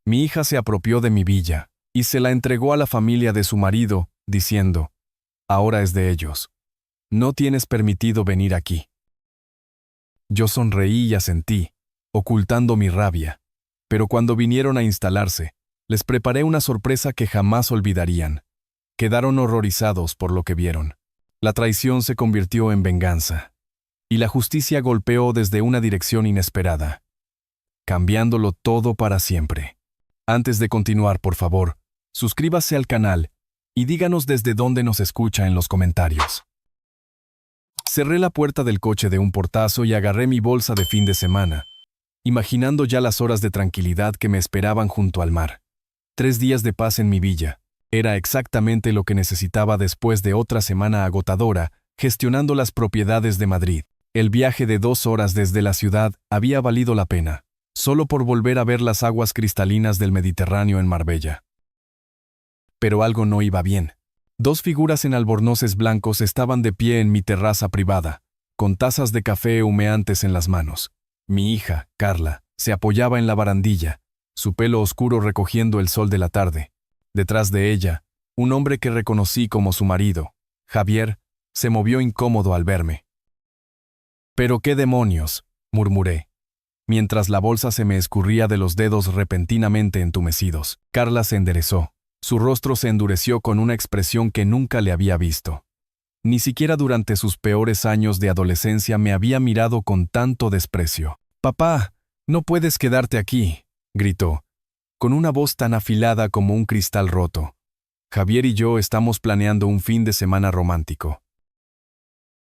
Mi hija se apropió de mi villa y se la entregó a la familia de su marido, diciendo: ahora es de ellos. No tienes permitido venir aquí. Yo sonreí y asentí, ocultando mi rabia, pero cuando vinieron a instalarse, les preparé una sorpresa que jamás olvidarían. Quedaron horrorizados por lo que vieron. La traición se convirtió en venganza, y la justicia golpeó desde una dirección inesperada, cambiándolo todo para siempre. Antes de continuar, por favor, suscríbase al canal y díganos desde dónde nos escucha en los comentarios. Cerré la puerta del coche de un portazo y agarré mi bolsa de fin de semana, imaginando ya las horas de tranquilidad que me esperaban junto al mar. 3 días de paz en mi villa. Era exactamente lo que necesitaba después de otra semana agotadora gestionando las propiedades de Madrid. El viaje de 2 horas desde la ciudad había valido la pena, solo por volver a ver las aguas cristalinas del Mediterráneo en Marbella. Pero algo no iba bien. 2 figuras en albornoces blancos estaban de pie en mi terraza privada, con tazas de café humeantes en las manos. Mi hija, Carla, se apoyaba en la barandilla, su pelo oscuro recogiendo el sol de la tarde. Detrás de ella, un hombre que reconocí como su marido, Javier, se movió incómodo al verme. «¿Pero qué demonios?», murmuré, mientras la bolsa se me escurría de los dedos repentinamente entumecidos. Carla se enderezó. Su rostro se endureció con una expresión que nunca le había visto. Ni siquiera durante sus peores años de adolescencia me había mirado con tanto desprecio. «Papá, no puedes quedarte aquí», gritó, con una voz tan afilada como un cristal roto. «Javier y yo estamos planeando un fin de semana romántico».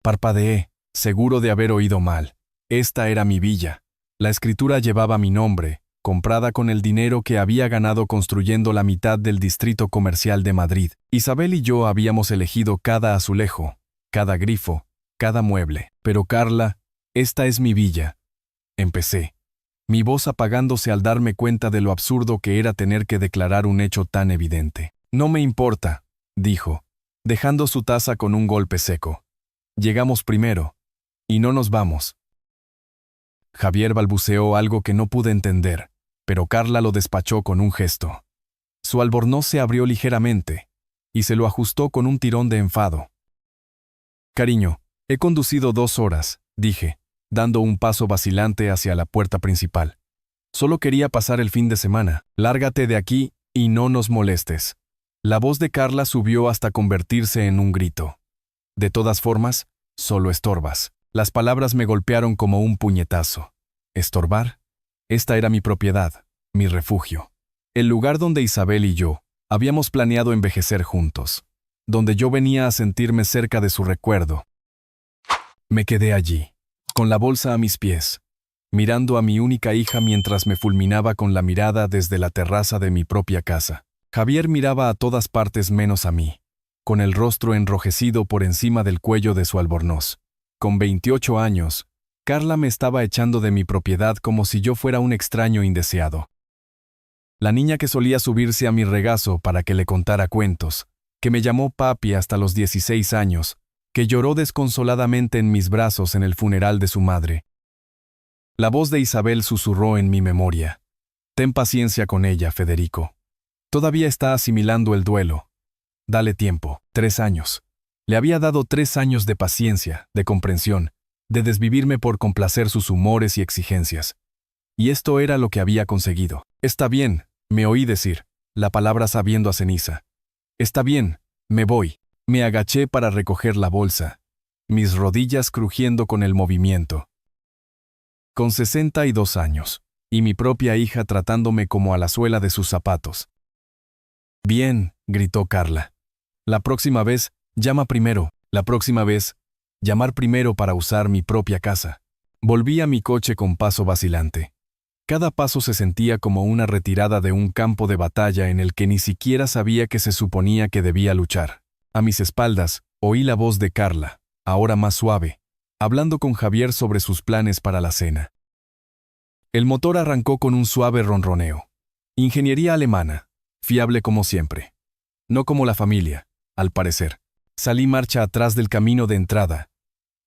Parpadeé, seguro de haber oído mal. Esta era mi villa. La escritura llevaba mi nombre, comprada con el dinero que había ganado construyendo la mitad del distrito comercial de Madrid. Isabel y yo habíamos elegido cada azulejo, cada grifo, cada mueble. «Pero Carla, esta es mi villa», empecé, mi voz apagándose al darme cuenta de lo absurdo que era tener que declarar un hecho tan evidente. «No me importa», dijo, dejando su taza con un golpe seco. «Llegamos primero, y no nos vamos». Javier balbuceó algo que no pude entender, pero Carla lo despachó con un gesto. Su albornoz se abrió ligeramente, y se lo ajustó con un tirón de enfado. «Cariño, he conducido 2 horas», dije, dando un paso vacilante hacia la puerta principal. «Solo quería pasar el fin de semana. Lárgate de aquí y no nos molestes». La voz de Carla subió hasta convertirse en un grito. «De todas formas, solo estorbas». Las palabras me golpearon como un puñetazo. ¿Estorbar? Esta era mi propiedad, mi refugio. El lugar donde Isabel y yo habíamos planeado envejecer juntos, donde yo venía a sentirme cerca de su recuerdo. Me quedé allí, con la bolsa a mis pies, mirando a mi única hija mientras me fulminaba con la mirada desde la terraza de mi propia casa. Javier miraba a todas partes menos a mí, con el rostro enrojecido por encima del cuello de su albornoz. Con 28 años, Carla me estaba echando de mi propiedad como si yo fuera un extraño indeseado. La niña que solía subirse a mi regazo para que le contara cuentos, que me llamó papi hasta los 16 años, que lloró desconsoladamente en mis brazos en el funeral de su madre. La voz de Isabel susurró en mi memoria. «Ten paciencia con ella, Federico. Todavía está asimilando el duelo. Dale tiempo, 3 años». Le había dado 3 años de paciencia, de comprensión, de desvivirme por complacer sus humores y exigencias. Y esto era lo que había conseguido. «Está bien», me oí decir, la palabra sabiendo a ceniza. «Está bien, me voy». Me agaché para recoger la bolsa, mis rodillas crujiendo con el movimiento. Con 62 años, y mi propia hija tratándome como a la suela de sus zapatos. «Bien», gritó Carla. «La próxima vez, llama primero. La próxima vez, llamar primero para usar mi propia casa». Volví a mi coche con paso vacilante. Cada paso se sentía como una retirada de un campo de batalla en el que ni siquiera sabía que se suponía que debía luchar. A mis espaldas, oí la voz de Carla, ahora más suave, hablando con Javier sobre sus planes para la cena. El motor arrancó con un suave ronroneo. Ingeniería alemana, fiable como siempre. No como la familia, al parecer. Salí marcha atrás del camino de entrada,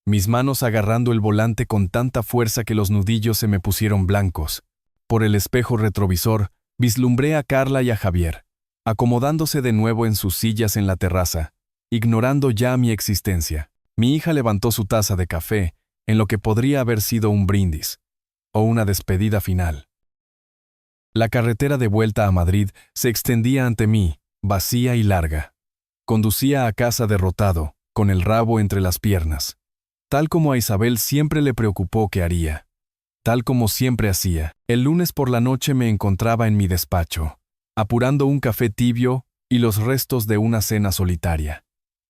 mis manos agarrando el volante con tanta fuerza que los nudillos se me pusieron blancos. Por el espejo retrovisor Vislumbré a Carla y a Javier, acomodándose de nuevo en sus sillas en la terraza, ignorando ya mi existencia. Mi hija levantó su taza de café en lo que podría haber sido un brindis, o una despedida final. La carretera de vuelta a Madrid se extendía ante mí, vacía y larga. Conducía a casa derrotado, con el rabo entre las piernas. Tal como a Isabel siempre le preocupó qué haría. Tal como siempre hacía. El lunes por la noche me encontraba en mi despacho, apurando un café tibio y los restos de una cena solitaria.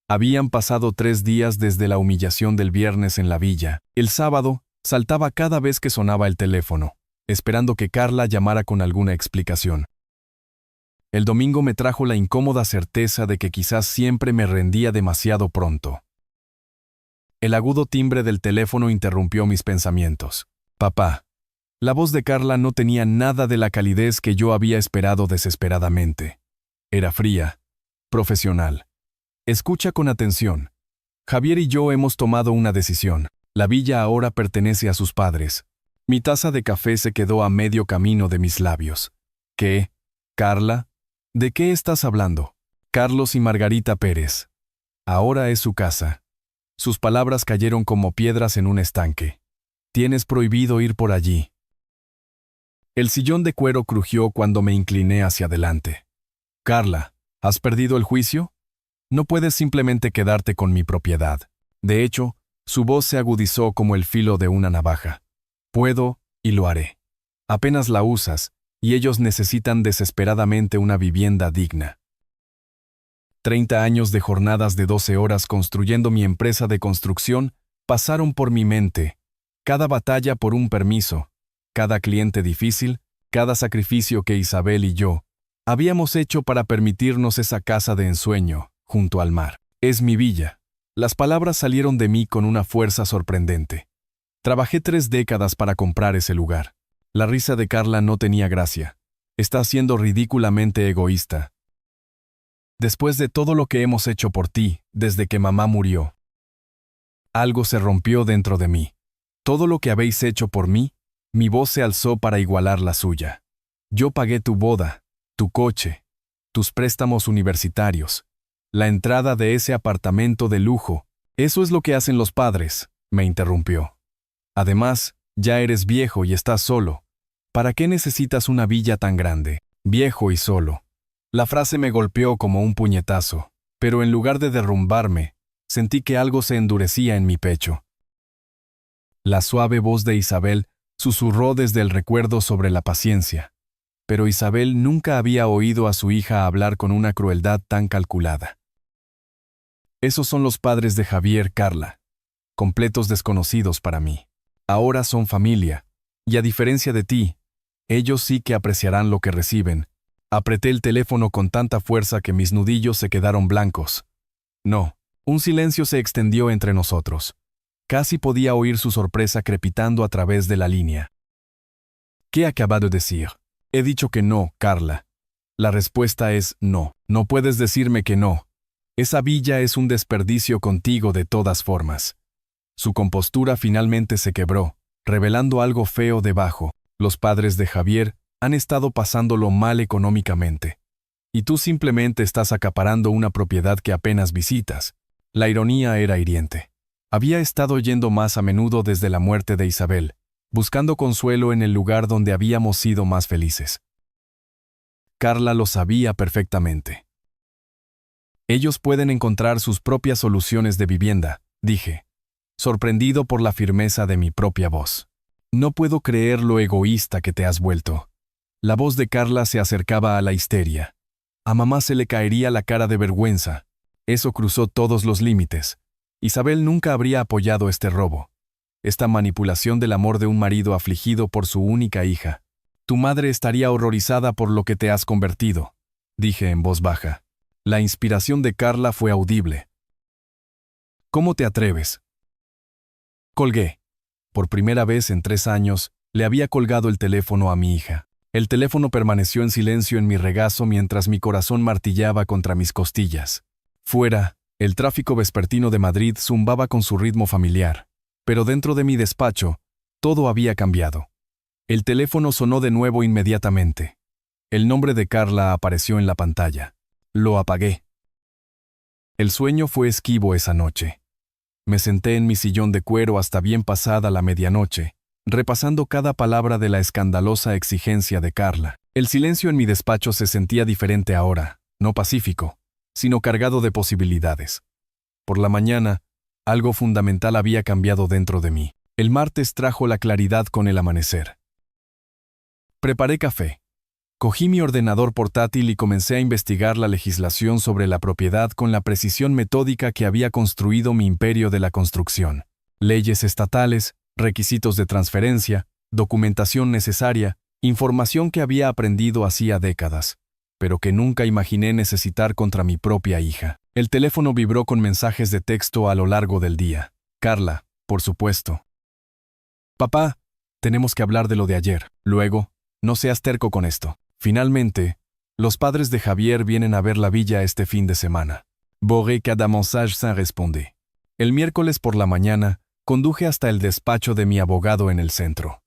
Habían pasado 3 días desde la humillación del viernes en la villa. El sábado, saltaba cada vez que sonaba el teléfono, esperando que Carla llamara con alguna explicación. El domingo me trajo la incómoda certeza de que quizás siempre me rendía demasiado pronto. El agudo timbre del teléfono interrumpió mis pensamientos. Papá. La voz de Carla no tenía nada de la calidez que yo había esperado desesperadamente. Era fría, profesional. Escucha con atención. Javier y yo hemos tomado una decisión. La villa ahora pertenece a sus padres. Mi taza de café se quedó a medio camino de mis labios. ¿Qué? ¿Carla? ¿De qué estás hablando? Carlos y Margarita Pérez. Ahora es su casa. Sus palabras cayeron como piedras en un estanque. Tienes prohibido ir por allí. El sillón de cuero crujió cuando me incliné hacia adelante. Carla, ¿has perdido el juicio? No puedes simplemente quedarte con mi propiedad. De hecho, su voz se agudizó como el filo de una navaja. Puedo, y lo haré. Apenas la usas, y ellos necesitan desesperadamente una vivienda digna. 30 años de jornadas de 12 horas construyendo mi empresa de construcción pasaron por mi mente. Cada batalla por un permiso, cada cliente difícil, cada sacrificio que Isabel y yo habíamos hecho para permitirnos esa casa de ensueño, junto al mar. Es mi villa. Las palabras salieron de mí con una fuerza sorprendente. Trabajé 3 décadas para comprar ese lugar. La risa de Carla no tenía gracia. Está siendo ridículamente egoísta. Después de todo lo que hemos hecho por ti, desde que mamá murió. Algo se rompió dentro de mí. Todo lo que habéis hecho por mí, mi voz se alzó para igualar la suya. Yo pagué tu boda, tu coche, tus préstamos universitarios, la entrada de ese apartamento de lujo. Eso es lo que hacen los padres, me interrumpió. Además, ya eres viejo y estás solo. ¿Para qué necesitas una villa tan grande? Viejo y solo. La frase me golpeó como un puñetazo, pero en lugar de derrumbarme, sentí que algo se endurecía en mi pecho. La suave voz de Isabel susurró desde el recuerdo sobre la paciencia, pero Isabel nunca había oído a su hija hablar con una crueldad tan calculada. Esos son los padres de Javier, Carla, completos desconocidos para mí. Ahora son familia, y a diferencia de ti, ellos sí que apreciarán lo que reciben. Apreté el teléfono con tanta fuerza que mis nudillos se quedaron blancos. No, un silencio se extendió entre nosotros. Casi podía oír su sorpresa crepitando a través de la línea. ¿Qué acabado de decir? He dicho que no, Carla. La respuesta es no. No puedes decirme que no. Esa villa es un desperdicio contigo de todas formas. Su compostura finalmente se quebró, revelando algo feo debajo. Los padres de Javier han estado pasándolo mal económicamente. Y tú simplemente estás acaparando una propiedad que apenas visitas. La ironía era hiriente. Había estado yendo más a menudo desde la muerte de Isabel, buscando consuelo en el lugar donde habíamos sido más felices. Carla lo sabía perfectamente. Ellos pueden encontrar sus propias soluciones de vivienda, dije, sorprendido por la firmeza de mi propia voz. No puedo creer lo egoísta que te has vuelto. La voz de Carla se acercaba a la histeria. A mamá se le caería la cara de vergüenza. Eso cruzó todos los límites. Isabel nunca habría apoyado este robo, esta manipulación del amor de un marido afligido por su única hija. Tu madre estaría horrorizada por lo que te has convertido, dije en voz baja. La inspiración de Carla fue audible. ¿Cómo te atreves? Colgué. Por primera vez en 3 años, le había colgado el teléfono a mi hija. El teléfono permaneció en silencio en mi regazo mientras mi corazón martillaba contra mis costillas. Fuera, el tráfico vespertino de Madrid zumbaba con su ritmo familiar, pero dentro de mi despacho, todo había cambiado. El teléfono sonó de nuevo inmediatamente. El nombre de Carla apareció en la pantalla. Lo apagué. El sueño fue esquivo esa noche. Me senté en mi sillón de cuero hasta bien pasada la medianoche, repasando cada palabra de la escandalosa exigencia de Carla. El silencio en mi despacho se sentía diferente ahora, no pacífico, sino cargado de posibilidades. Por la mañana, algo fundamental había cambiado dentro de mí. El martes trajo la claridad con el amanecer. Preparé café. Cogí mi ordenador portátil y comencé a investigar la legislación sobre la propiedad con la precisión metódica que había construido mi imperio de la construcción. Leyes estatales, requisitos de transferencia, documentación necesaria, información que había aprendido hacía décadas, pero que nunca imaginé necesitar contra mi propia hija. El teléfono vibró con mensajes de texto a lo largo del día. Carla, por supuesto. Papá, tenemos que hablar de lo de ayer. Luego, no seas terco con esto. Finalmente, los padres de Javier vienen a ver la villa este fin de semana. Borré cada mensage sans répondre. El miércoles por la mañana, conduje hasta el despacho de mi abogado en el centro.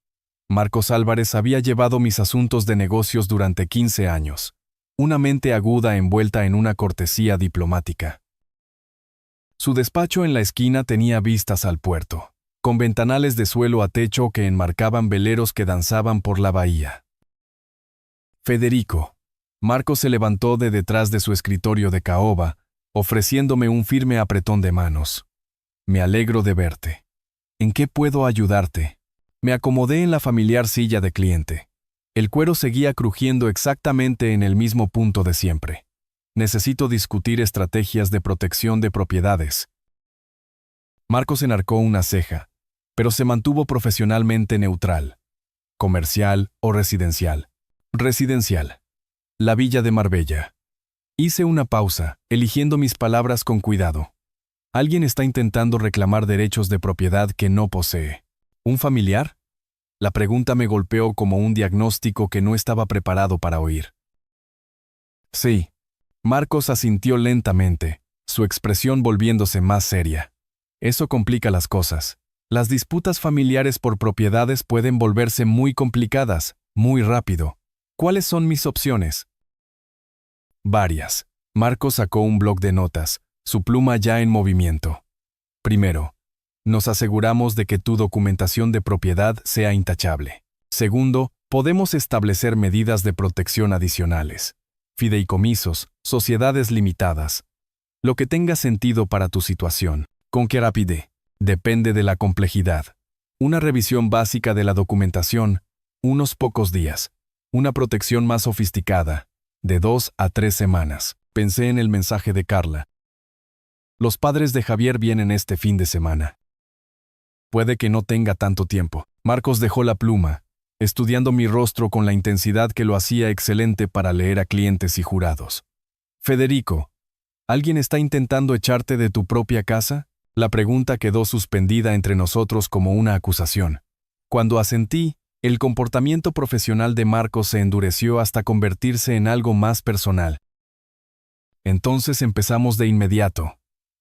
Marcos Álvarez había llevado mis asuntos de negocios durante 15 años. Una mente aguda envuelta en una cortesía diplomática. Su despacho en la esquina tenía vistas al puerto, con ventanales de suelo a techo que enmarcaban veleros que danzaban por la bahía. Federico. Marcos se levantó de detrás de su escritorio de caoba, ofreciéndome un firme apretón de manos. Me alegro de verte. ¿En qué puedo ayudarte? Me acomodé en la familiar silla de cliente. El cuero seguía crujiendo exactamente en el mismo punto de siempre. Necesito discutir estrategias de protección de propiedades. Marcos enarcó una ceja, pero se mantuvo profesionalmente neutral. ¿Comercial o residencial? Residencial. La villa de Marbella. Hice una pausa, eligiendo mis palabras con cuidado. Alguien está intentando reclamar derechos de propiedad que no posee. ¿Un familiar? La pregunta me golpeó como un diagnóstico que no estaba preparado para oír. Sí. Marcos asintió lentamente, su expresión volviéndose más seria. Eso complica las cosas. Las disputas familiares por propiedades pueden volverse muy complicadas, muy rápido. ¿Cuáles son mis opciones? Varias. Marcos sacó un bloc de notas, su pluma ya en movimiento. Primero, nos aseguramos de que tu documentación de propiedad sea intachable. Segundo, podemos establecer medidas de protección adicionales. Fideicomisos, sociedades limitadas. Lo que tenga sentido para tu situación. ¿Con qué rapidez? Depende de la complejidad. Una revisión básica de la documentación, unos pocos días. Una protección más sofisticada, de 2 a 3 semanas. Pensé en el mensaje de Carla. Los padres de Javier vienen este fin de semana. Puede que no tenga tanto tiempo. Marcos dejó la pluma, estudiando mi rostro con la intensidad que lo hacía excelente para leer a clientes y jurados. Federico, ¿alguien está intentando echarte de tu propia casa? La pregunta quedó suspendida entre nosotros como una acusación. Cuando asentí, el comportamiento profesional de Marcos se endureció hasta convertirse en algo más personal. Entonces empezamos de inmediato.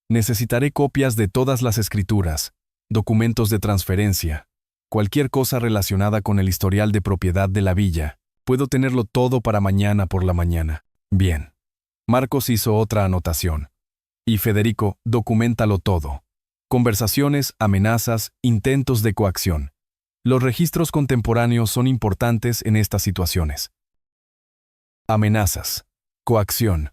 Necesitaré copias de todas las escrituras, documentos de transferencia, cualquier cosa relacionada con el historial de propiedad de la villa. Puedo tenerlo todo para mañana por la mañana. Bien. Marcos hizo otra anotación. Y Federico, documéntalo todo. Conversaciones, amenazas, intentos de coacción. Los registros contemporáneos son importantes en estas situaciones. Amenazas. Coacción.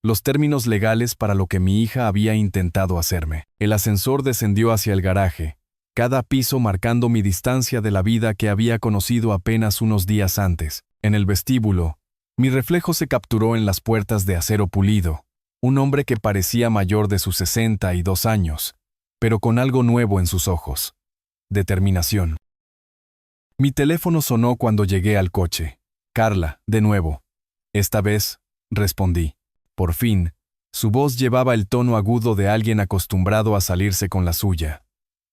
Los términos legales para lo que mi hija había intentado hacerme. El ascensor descendió hacia el garaje, cada piso marcando mi distancia de la vida que había conocido apenas unos días antes. En el vestíbulo, mi reflejo se capturó en las puertas de acero pulido, un hombre que parecía mayor de sus 62 años, pero con algo nuevo en sus ojos. Determinación. Mi teléfono sonó cuando llegué al coche. Carla, de nuevo. Esta vez, respondí. Por fin, su voz llevaba el tono agudo de alguien acostumbrado a salirse con la suya.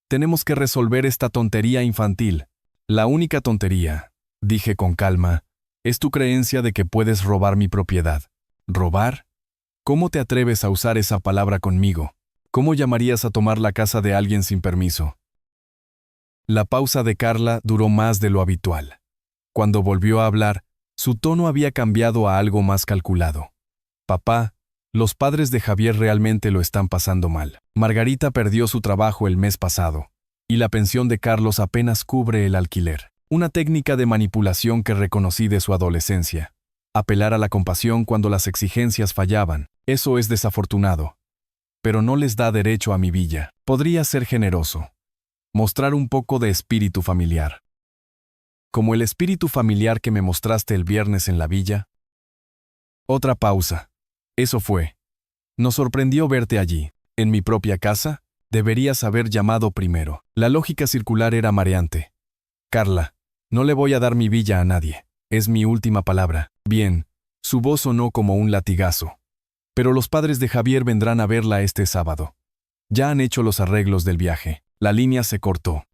Tenemos que resolver esta tontería infantil. La única tontería, dije con calma, es tu creencia de que puedes robar mi propiedad. ¿Robar? ¿Cómo te atreves a usar esa palabra conmigo? ¿Cómo llamarías a tomar la casa de alguien sin permiso? La pausa de Carla duró más de lo habitual. Cuando volvió a hablar, Su tono había cambiado a algo más calculado. Papá, los padres de Javier realmente lo están pasando mal. Margarita perdió su trabajo el mes pasado, y la pensión de Carlos apenas cubre el alquiler. Una técnica de manipulación que reconocí de su adolescencia. Apelar a la compasión cuando las exigencias fallaban. Eso es desafortunado. Pero no les da derecho a mi villa. Podría ser generoso. Mostrar un poco de espíritu familiar. Como el espíritu familiar que me mostraste el viernes en la villa. Otra pausa. Eso fue. Nos sorprendió verte allí. En mi propia casa, deberías haber llamado primero. La lógica circular era mareante. Carla, no le voy a dar mi villa a nadie. Es mi última palabra. Bien, su voz sonó como un latigazo. Pero los padres de Javier vendrán a verla este sábado. Ya han hecho los arreglos del viaje. La línea se cortó.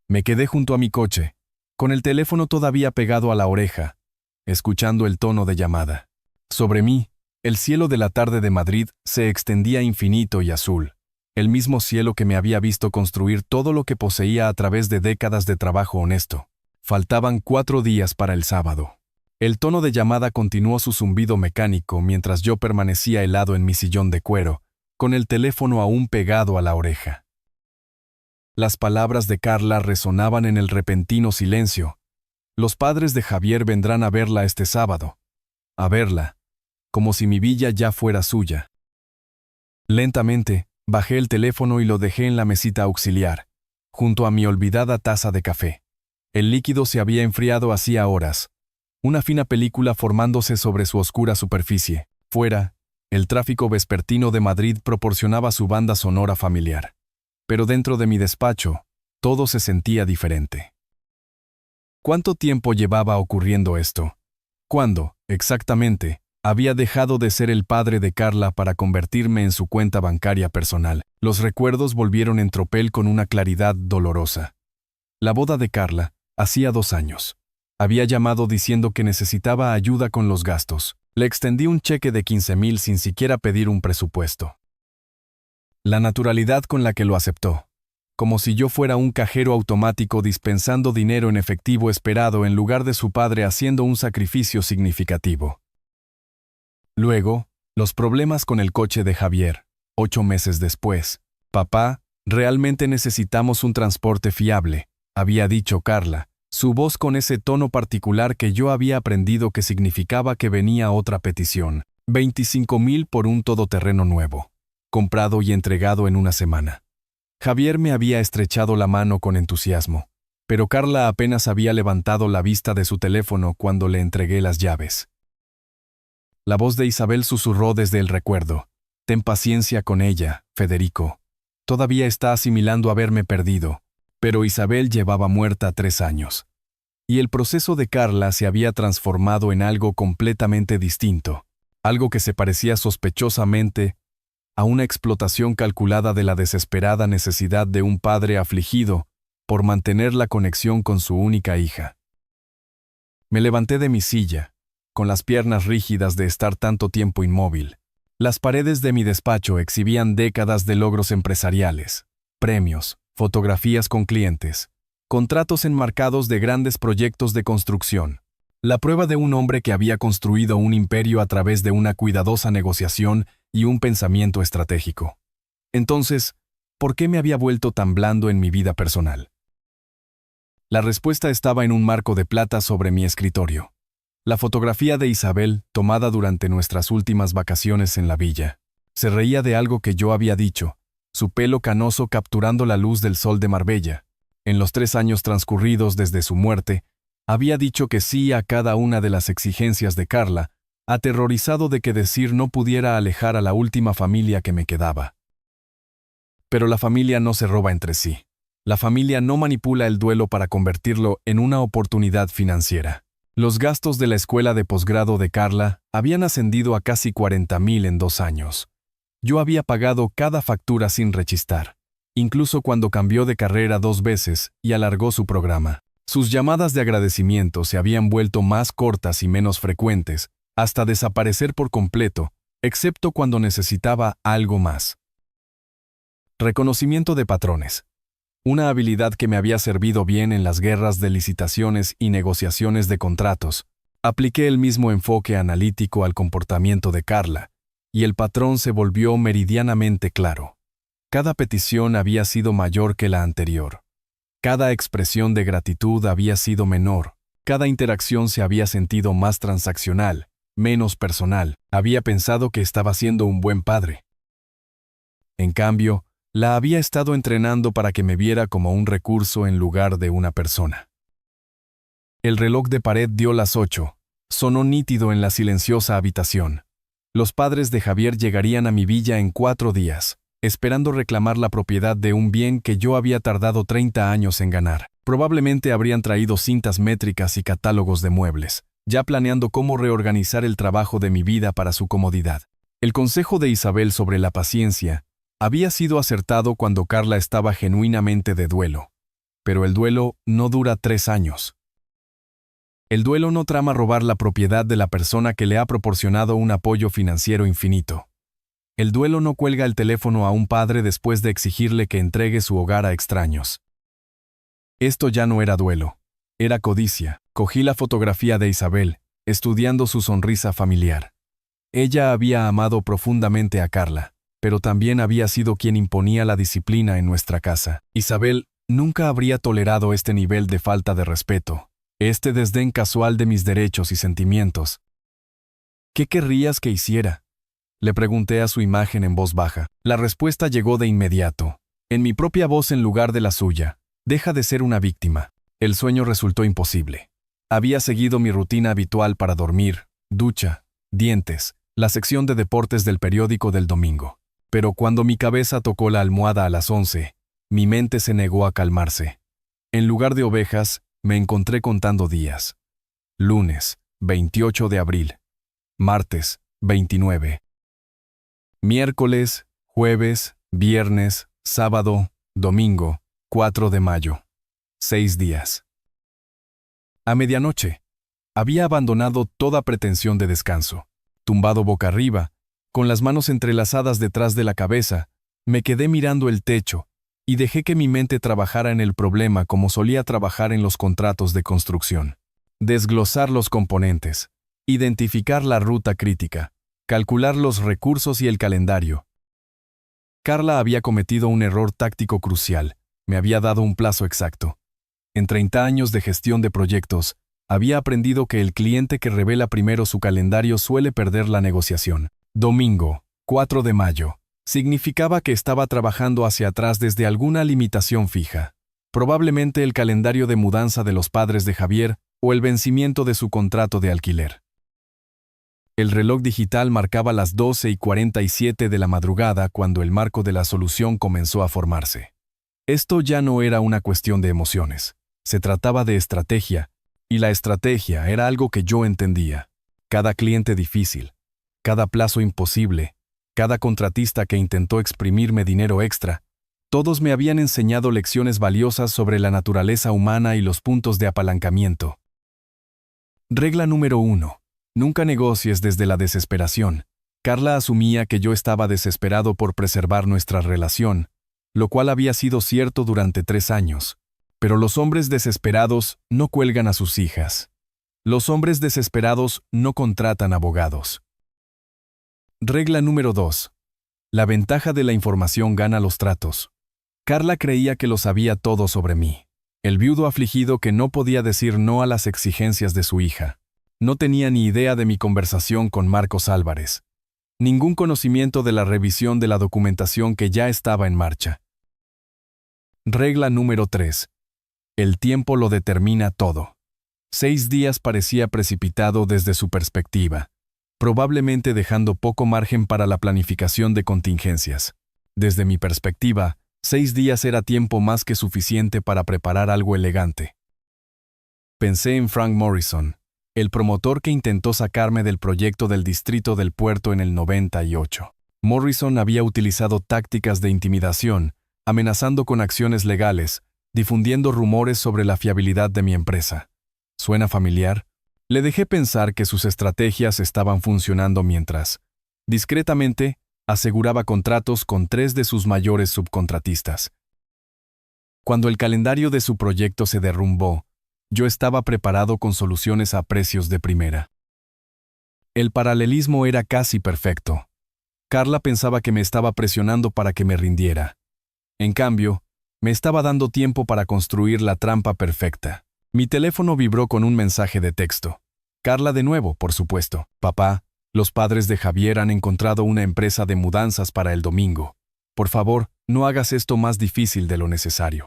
Me quedé junto a mi coche, con el teléfono todavía pegado a la oreja, escuchando el tono de llamada. Sobre mí, el cielo de la tarde de Madrid se extendía infinito y azul, el mismo cielo que me había visto construir todo lo que poseía a través de décadas de trabajo honesto. Faltaban 4 días para el sábado. El tono de llamada continuó su zumbido mecánico mientras yo permanecía helado en mi sillón de cuero, con el teléfono aún pegado a la oreja. Las palabras de Carla resonaban en el repentino silencio. Los padres de Javier vendrán a verla este sábado. A verla, como si mi villa ya fuera suya. Lentamente, bajé el teléfono y lo dejé en la mesita auxiliar, junto a mi olvidada taza de café. El líquido se había enfriado hacía horas, una fina película formándose sobre su oscura superficie. Fuera, el tráfico vespertino de Madrid proporcionaba su banda sonora familiar. Pero dentro de mi despacho, todo se sentía diferente. ¿Cuánto tiempo llevaba ocurriendo esto? ¿Cuándo, exactamente, había dejado de ser el padre de Carla para convertirme en su cuenta bancaria personal? Los recuerdos volvieron en tropel con una claridad dolorosa. La boda de Carla, hacía 2 años. Había llamado diciendo que necesitaba ayuda con los gastos. Le extendí un cheque de 15,000 sin siquiera pedir un presupuesto. La naturalidad con la que lo aceptó, como si yo fuera un cajero automático dispensando dinero en efectivo esperado en lugar de su padre haciendo un sacrificio significativo. Luego, los problemas con el coche de Javier, 8 meses después. Papá, realmente necesitamos un transporte fiable, había dicho Carla, su voz con ese tono particular que yo había aprendido que significaba que venía otra petición. 25,000 por un todoterreno nuevo, comprado y entregado en una semana. Javier me había estrechado la mano con entusiasmo, pero Carla apenas había levantado la vista de su teléfono cuando le entregué las llaves. La voz de Isabel susurró desde el recuerdo. Ten paciencia con ella, Federico. Todavía está asimilando haberme perdido, pero Isabel llevaba muerta 3 años. Y el proceso de Carla se había transformado en algo completamente distinto, algo que se parecía sospechosamente a una explotación calculada de la desesperada necesidad de un padre afligido por mantener la conexión con su única hija. Me levanté de mi silla, con las piernas rígidas de estar tanto tiempo inmóvil. Las paredes de mi despacho exhibían décadas de logros empresariales, premios, fotografías con clientes, contratos enmarcados de grandes proyectos de construcción. La prueba de un hombre que había construido un imperio a través de una cuidadosa negociación y un pensamiento estratégico. Entonces, ¿por qué me había vuelto tan blando en mi vida personal? La respuesta estaba en un marco de plata sobre mi escritorio. La fotografía de Isabel, tomada durante nuestras últimas vacaciones en la villa. Se reía de algo que yo había dicho, su pelo canoso capturando la luz del sol de Marbella. En los 3 años transcurridos desde su muerte, había dicho que sí a cada una de las exigencias de Carla, aterrorizado de que decir no pudiera alejar a la última familia que me quedaba. Pero la familia no se roba entre sí. La familia no manipula el duelo para convertirlo en una oportunidad financiera. Los gastos de la escuela de posgrado de Carla habían ascendido a casi 40,000 en 2 años. Yo había pagado cada factura sin rechistar, incluso cuando cambió de carrera 2 veces y alargó su programa. Sus llamadas de agradecimiento se habían vuelto más cortas y menos frecuentes, hasta desaparecer por completo, excepto cuando necesitaba algo más. Reconocimiento de patrones. Una habilidad que me había servido bien en las guerras de licitaciones y negociaciones de contratos, Apliqué el mismo enfoque analítico al comportamiento de Carla, y el patrón se volvió meridianamente claro. Cada petición había sido mayor que la anterior. Cada expresión de gratitud había sido menor. Cada interacción se había sentido más transaccional, menos personal. Había pensado que estaba siendo un buen padre. En cambio, la había estado entrenando para que me viera como un recurso en lugar de una persona. El reloj de pared dio las 8. Sonó nítido en la silenciosa habitación. Los padres de Javier llegarían a mi villa en 4 días, esperando reclamar la propiedad de un bien que yo había tardado 30 años en ganar. Probablemente habrían traído cintas métricas y catálogos de muebles, ya planeando cómo reorganizar el trabajo de mi vida para su comodidad. El consejo de Isabel sobre la paciencia había sido acertado cuando Carla estaba genuinamente de duelo. Pero el duelo no dura 3 años. El duelo no trama robar la propiedad de la persona que le ha proporcionado un apoyo financiero infinito. El duelo no cuelga el teléfono a un padre después de exigirle que entregue su hogar a extraños. Esto ya no era duelo, era codicia. Cogí la fotografía de Isabel, estudiando su sonrisa familiar. Ella había amado profundamente a Carla, pero también había sido quien imponía la disciplina en nuestra casa. Isabel nunca habría tolerado este nivel de falta de respeto, este desdén casual de mis derechos y sentimientos. ¿Qué querrías que hiciera?, le pregunté a su imagen en voz baja. La respuesta llegó de inmediato, en mi propia voz en lugar de la suya. Deja de ser una víctima. El sueño resultó imposible. Había seguido mi rutina habitual para dormir, ducha, dientes, la sección de deportes del periódico del domingo. Pero cuando mi cabeza tocó la almohada a las 11, mi mente se negó a calmarse. En lugar de ovejas, me encontré contando días. Lunes, 28 de abril. Martes, 29. Miércoles, jueves, viernes, sábado, domingo, 4 de mayo. 6 días. A medianoche, había abandonado toda pretensión de descanso. Tumbado boca arriba, con las manos entrelazadas detrás de la cabeza, me quedé mirando el techo y dejé que mi mente trabajara en el problema como solía trabajar en los contratos de construcción. Desglosar los componentes, identificar la ruta crítica, calcular los recursos y el calendario. Carla había cometido un error táctico crucial. Me había dado un plazo exacto. En 30 años de gestión de proyectos, había aprendido que el cliente que revela primero su calendario suele perder la negociación. Domingo, 4 de mayo. Significaba que estaba trabajando hacia atrás desde alguna limitación fija. Probablemente el calendario de mudanza de los padres de Javier o el vencimiento de su contrato de alquiler. El reloj digital marcaba las 12:47 de la madrugada cuando el marco de la solución comenzó a formarse. Esto ya no era una cuestión de emociones. Se trataba de estrategia, y la estrategia era algo que yo entendía. Cada cliente difícil, cada plazo imposible, cada contratista que intentó exprimirme dinero extra, todos me habían enseñado lecciones valiosas sobre la naturaleza humana y los puntos de apalancamiento. Regla número 1. Nunca negocies desde la desesperación. Carla asumía que yo estaba desesperado por preservar nuestra relación, lo cual había sido cierto durante 3 años. Pero los hombres desesperados no cuelgan a sus hijas. Los hombres desesperados no contratan abogados. Regla número 2. La ventaja de la información gana los tratos. Carla creía que lo sabía todo sobre mí. El viudo afligido que no podía decir no a las exigencias de su hija. No tenía ni idea de mi conversación con Marcos Álvarez. Ningún conocimiento de la revisión de la documentación que ya estaba en marcha. Regla número 3. El tiempo lo determina todo. 6 días parecía precipitado desde su perspectiva, probablemente dejando poco margen para la planificación de contingencias. Desde mi perspectiva, 6 días era tiempo más que suficiente para preparar algo elegante. Pensé en Frank Morrison, el promotor que intentó sacarme del proyecto del Distrito del Puerto en el 98. Morrison había utilizado tácticas de intimidación, amenazando con acciones legales, difundiendo rumores sobre la fiabilidad de mi empresa. ¿Suena familiar? Le dejé pensar que sus estrategias estaban funcionando mientras, discretamente, aseguraba contratos con 3 de sus mayores subcontratistas. Cuando el calendario de su proyecto se derrumbó, Yo estaba preparado con soluciones a precios de primera. El paralelismo era casi perfecto. Carla pensaba que me estaba presionando para que me rindiera. En cambio, me estaba dando tiempo para construir la trampa perfecta. Mi teléfono vibró con un mensaje de texto. Carla de nuevo, por supuesto. Papá, los padres de Javier han encontrado una empresa de mudanzas para el domingo. Por favor, no hagas esto más difícil de lo necesario.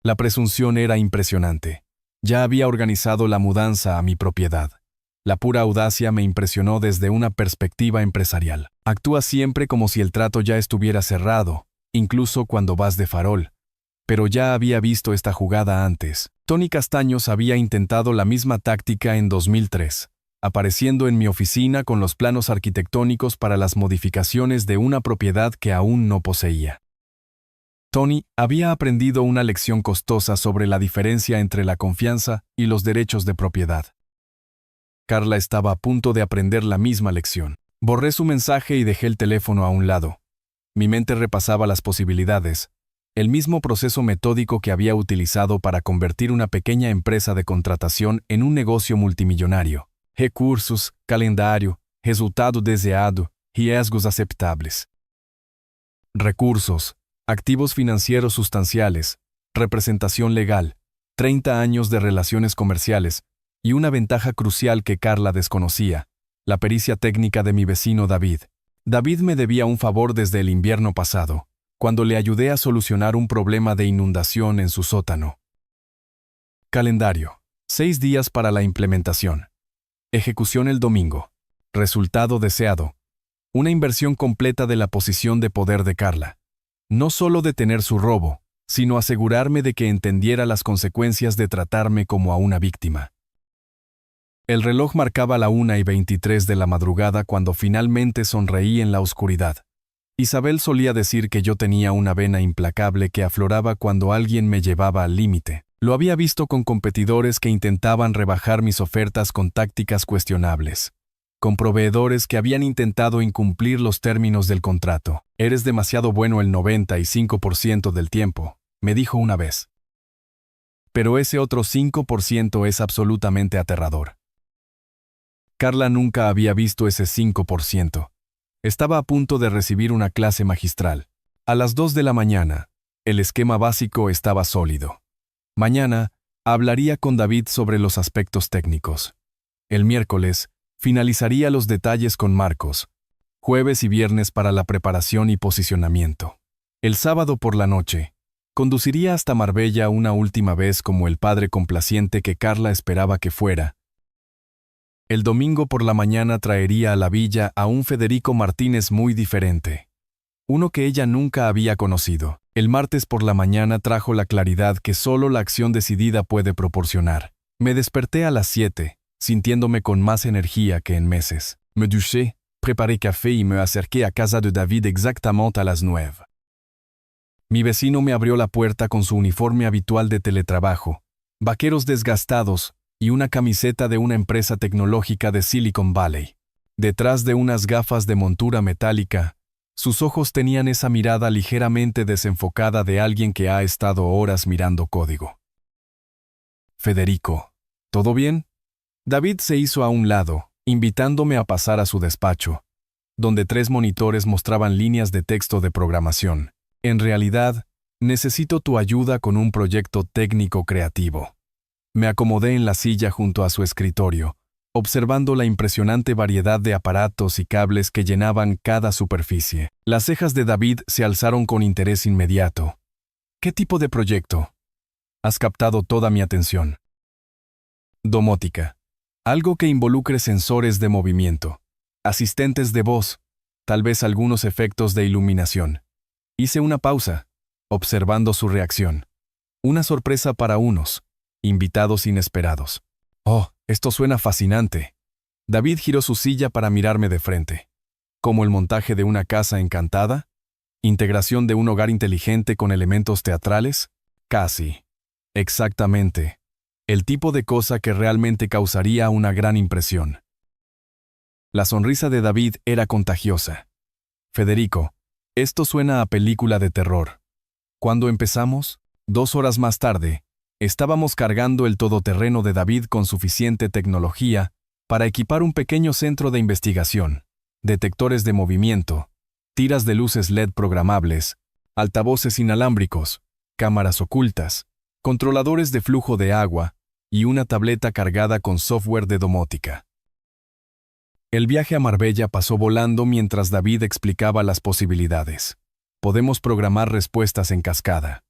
La presunción era impresionante. Ya había organizado la mudanza a mi propiedad. La pura audacia me impresionó desde una perspectiva empresarial. Actúa siempre como si el trato ya estuviera cerrado, incluso cuando vas de farol. Pero ya había visto esta jugada antes. Tony Castaños había intentado la misma táctica en 2003, apareciendo en mi oficina con los planos arquitectónicos para las modificaciones de una propiedad que aún no poseía. Tony había aprendido una lección costosa sobre la diferencia entre la confianza y los derechos de propiedad. Carla estaba a punto de aprender la misma lección. Borré su mensaje y dejé el teléfono a un lado. Mi mente repasaba las posibilidades, el mismo proceso metódico que había utilizado para convertir una pequeña empresa de contratación en un negocio multimillonario. Recursos, calendario, resultado deseado, riesgos aceptables. Recursos, activos financieros sustanciales, representación legal, 30 años de relaciones comerciales y una ventaja crucial que Carla desconocía, la pericia técnica de mi vecino David. David me debía un favor desde el invierno pasado, cuando le ayudé a solucionar un problema de inundación en su sótano. Calendario. 6 días para la implementación. Ejecución el domingo. Resultado deseado. Una inversión completa de la posición de poder de Carla. No solo detener su robo, sino asegurarme de que entendiera las consecuencias de tratarme como a una víctima. El reloj marcaba la 1:23 de la madrugada cuando finalmente sonreí en la oscuridad. Isabel solía decir que yo tenía una vena implacable que afloraba cuando alguien me llevaba al límite. Lo había visto con competidores que intentaban rebajar mis ofertas con tácticas cuestionables. Con proveedores que habían intentado incumplir los términos del contrato. Eres demasiado bueno el 95% del tiempo, me dijo una vez. Pero ese otro 5% es absolutamente aterrador. Carla nunca había visto ese 5%. Estaba a punto de recibir una clase magistral. A las 2 de la mañana, el esquema básico estaba sólido. Mañana, hablaría con David sobre los aspectos técnicos. El miércoles, finalizaría los detalles con Marcos. Jueves y viernes para la preparación y posicionamiento. El sábado por la noche, conduciría hasta Marbella una última vez como el padre complaciente que Carla esperaba que fuera. El domingo por la mañana traería a la villa a un Federico Martínez muy diferente. Uno que ella nunca había conocido. El martes por la mañana trajo la claridad que solo la acción decidida puede proporcionar. Me desperté a las 7, sintiéndome con más energía que en meses. Me duché, preparé café y me acerqué a casa de David exactamente a las 9. Mi vecino me abrió la puerta con su uniforme habitual de teletrabajo, vaqueros desgastados, y una camiseta de una empresa tecnológica de Silicon Valley. Detrás de unas gafas de montura metálica, sus ojos tenían esa mirada ligeramente desenfocada de alguien que ha estado horas mirando código. Federico, ¿todo bien? David se hizo a un lado, invitándome a pasar a su despacho, donde 3 monitores mostraban líneas de texto de programación. En realidad, necesito tu ayuda con un proyecto técnico creativo. Me acomodé en la silla junto a su escritorio, observando la impresionante variedad de aparatos y cables que llenaban cada superficie. Las cejas de David se alzaron con interés inmediato. ¿Qué tipo de proyecto? Has captado toda mi atención. Domótica. Algo que involucre sensores de movimiento, asistentes de voz, tal vez algunos efectos de iluminación. Hice una pausa, observando su reacción. Una sorpresa para unos. Invitados inesperados. Oh, esto suena fascinante. David giró su silla para mirarme de frente. ¿Como el montaje de una casa encantada? ¿Integración de un hogar inteligente con elementos teatrales? Casi. Exactamente. El tipo de cosa que realmente causaría una gran impresión. La sonrisa de David era contagiosa. Federico, esto suena a película de terror. ¿Cuándo empezamos? 2 horas más tarde, Estábamos cargando el todoterreno de David con suficiente tecnología para equipar un pequeño centro de investigación, detectores de movimiento, tiras de luces LED programables, altavoces inalámbricos, cámaras ocultas, controladores de flujo de agua y una tableta cargada con software de domótica. El viaje a Marbella pasó volando mientras David explicaba las posibilidades. Podemos programar respuestas en cascada.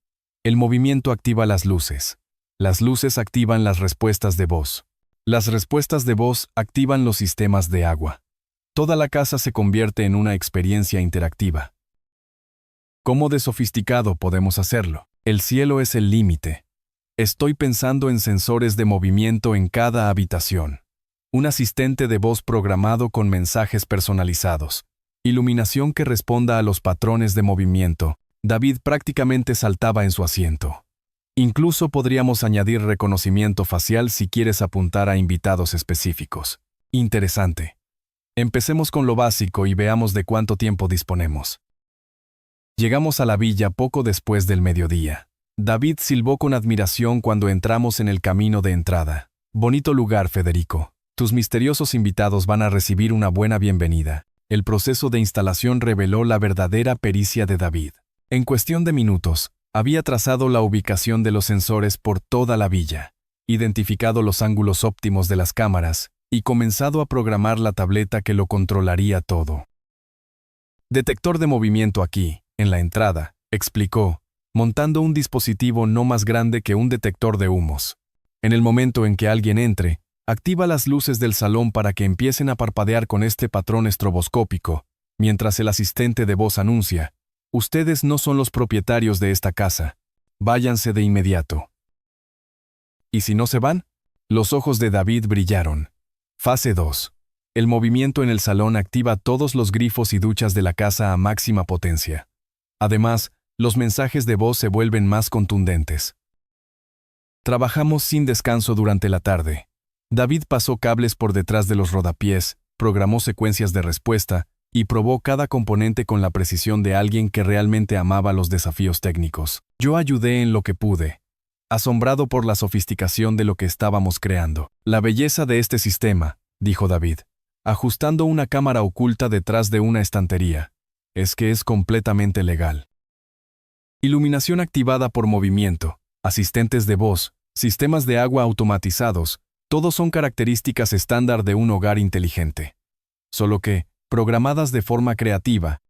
El movimiento activa las luces. Las luces activan las respuestas de voz. Las respuestas de voz activan los sistemas de agua. Toda la casa se convierte en una experiencia interactiva. ¿Cómo de sofisticado podemos hacerlo? El cielo es el límite. Estoy pensando en sensores de movimiento en cada habitación. Un asistente de voz programado con mensajes personalizados. Iluminación que responda a los patrones de movimiento. David prácticamente saltaba en su asiento. Incluso podríamos añadir reconocimiento facial si quieres apuntar a invitados específicos. Interesante. Empecemos con lo básico y veamos de cuánto tiempo disponemos. Llegamos a la villa poco después del mediodía. David silbó con admiración cuando entramos en el camino de entrada. Bonito lugar, Federico. Tus misteriosos invitados van a recibir una buena bienvenida. El proceso de instalación reveló la verdadera pericia de David. En cuestión de minutos, había trazado la ubicación de los sensores por toda la villa, identificado los ángulos óptimos de las cámaras y comenzado a programar la tableta que lo controlaría todo. Detector de movimiento aquí, en la entrada, explicó, montando un dispositivo no más grande que un detector de humos. En el momento en que alguien entre, activa las luces del salón para que empiecen a parpadear con este patrón estroboscópico, mientras el asistente de voz anuncia: ustedes no son los propietarios de esta casa. Váyanse de inmediato. ¿Y si no se van? Los ojos de David brillaron. Fase 2. El movimiento en el salón activa todos los grifos y duchas de la casa a máxima potencia. Además, los mensajes de voz se vuelven más contundentes. Trabajamos sin descanso durante la tarde. David pasó cables por detrás de los rodapiés, programó secuencias de respuesta y probó cada componente con la precisión de alguien que realmente amaba los desafíos técnicos. Yo ayudé en lo que pude, asombrado por la sofisticación de lo que estábamos creando. La belleza de este sistema, dijo David, ajustando una cámara oculta detrás de una estantería, es que es completamente legal. Iluminación activada por movimiento, asistentes de voz, sistemas de agua automatizados, todos son características estándar de un hogar inteligente. Solo que, programadas de forma creativa.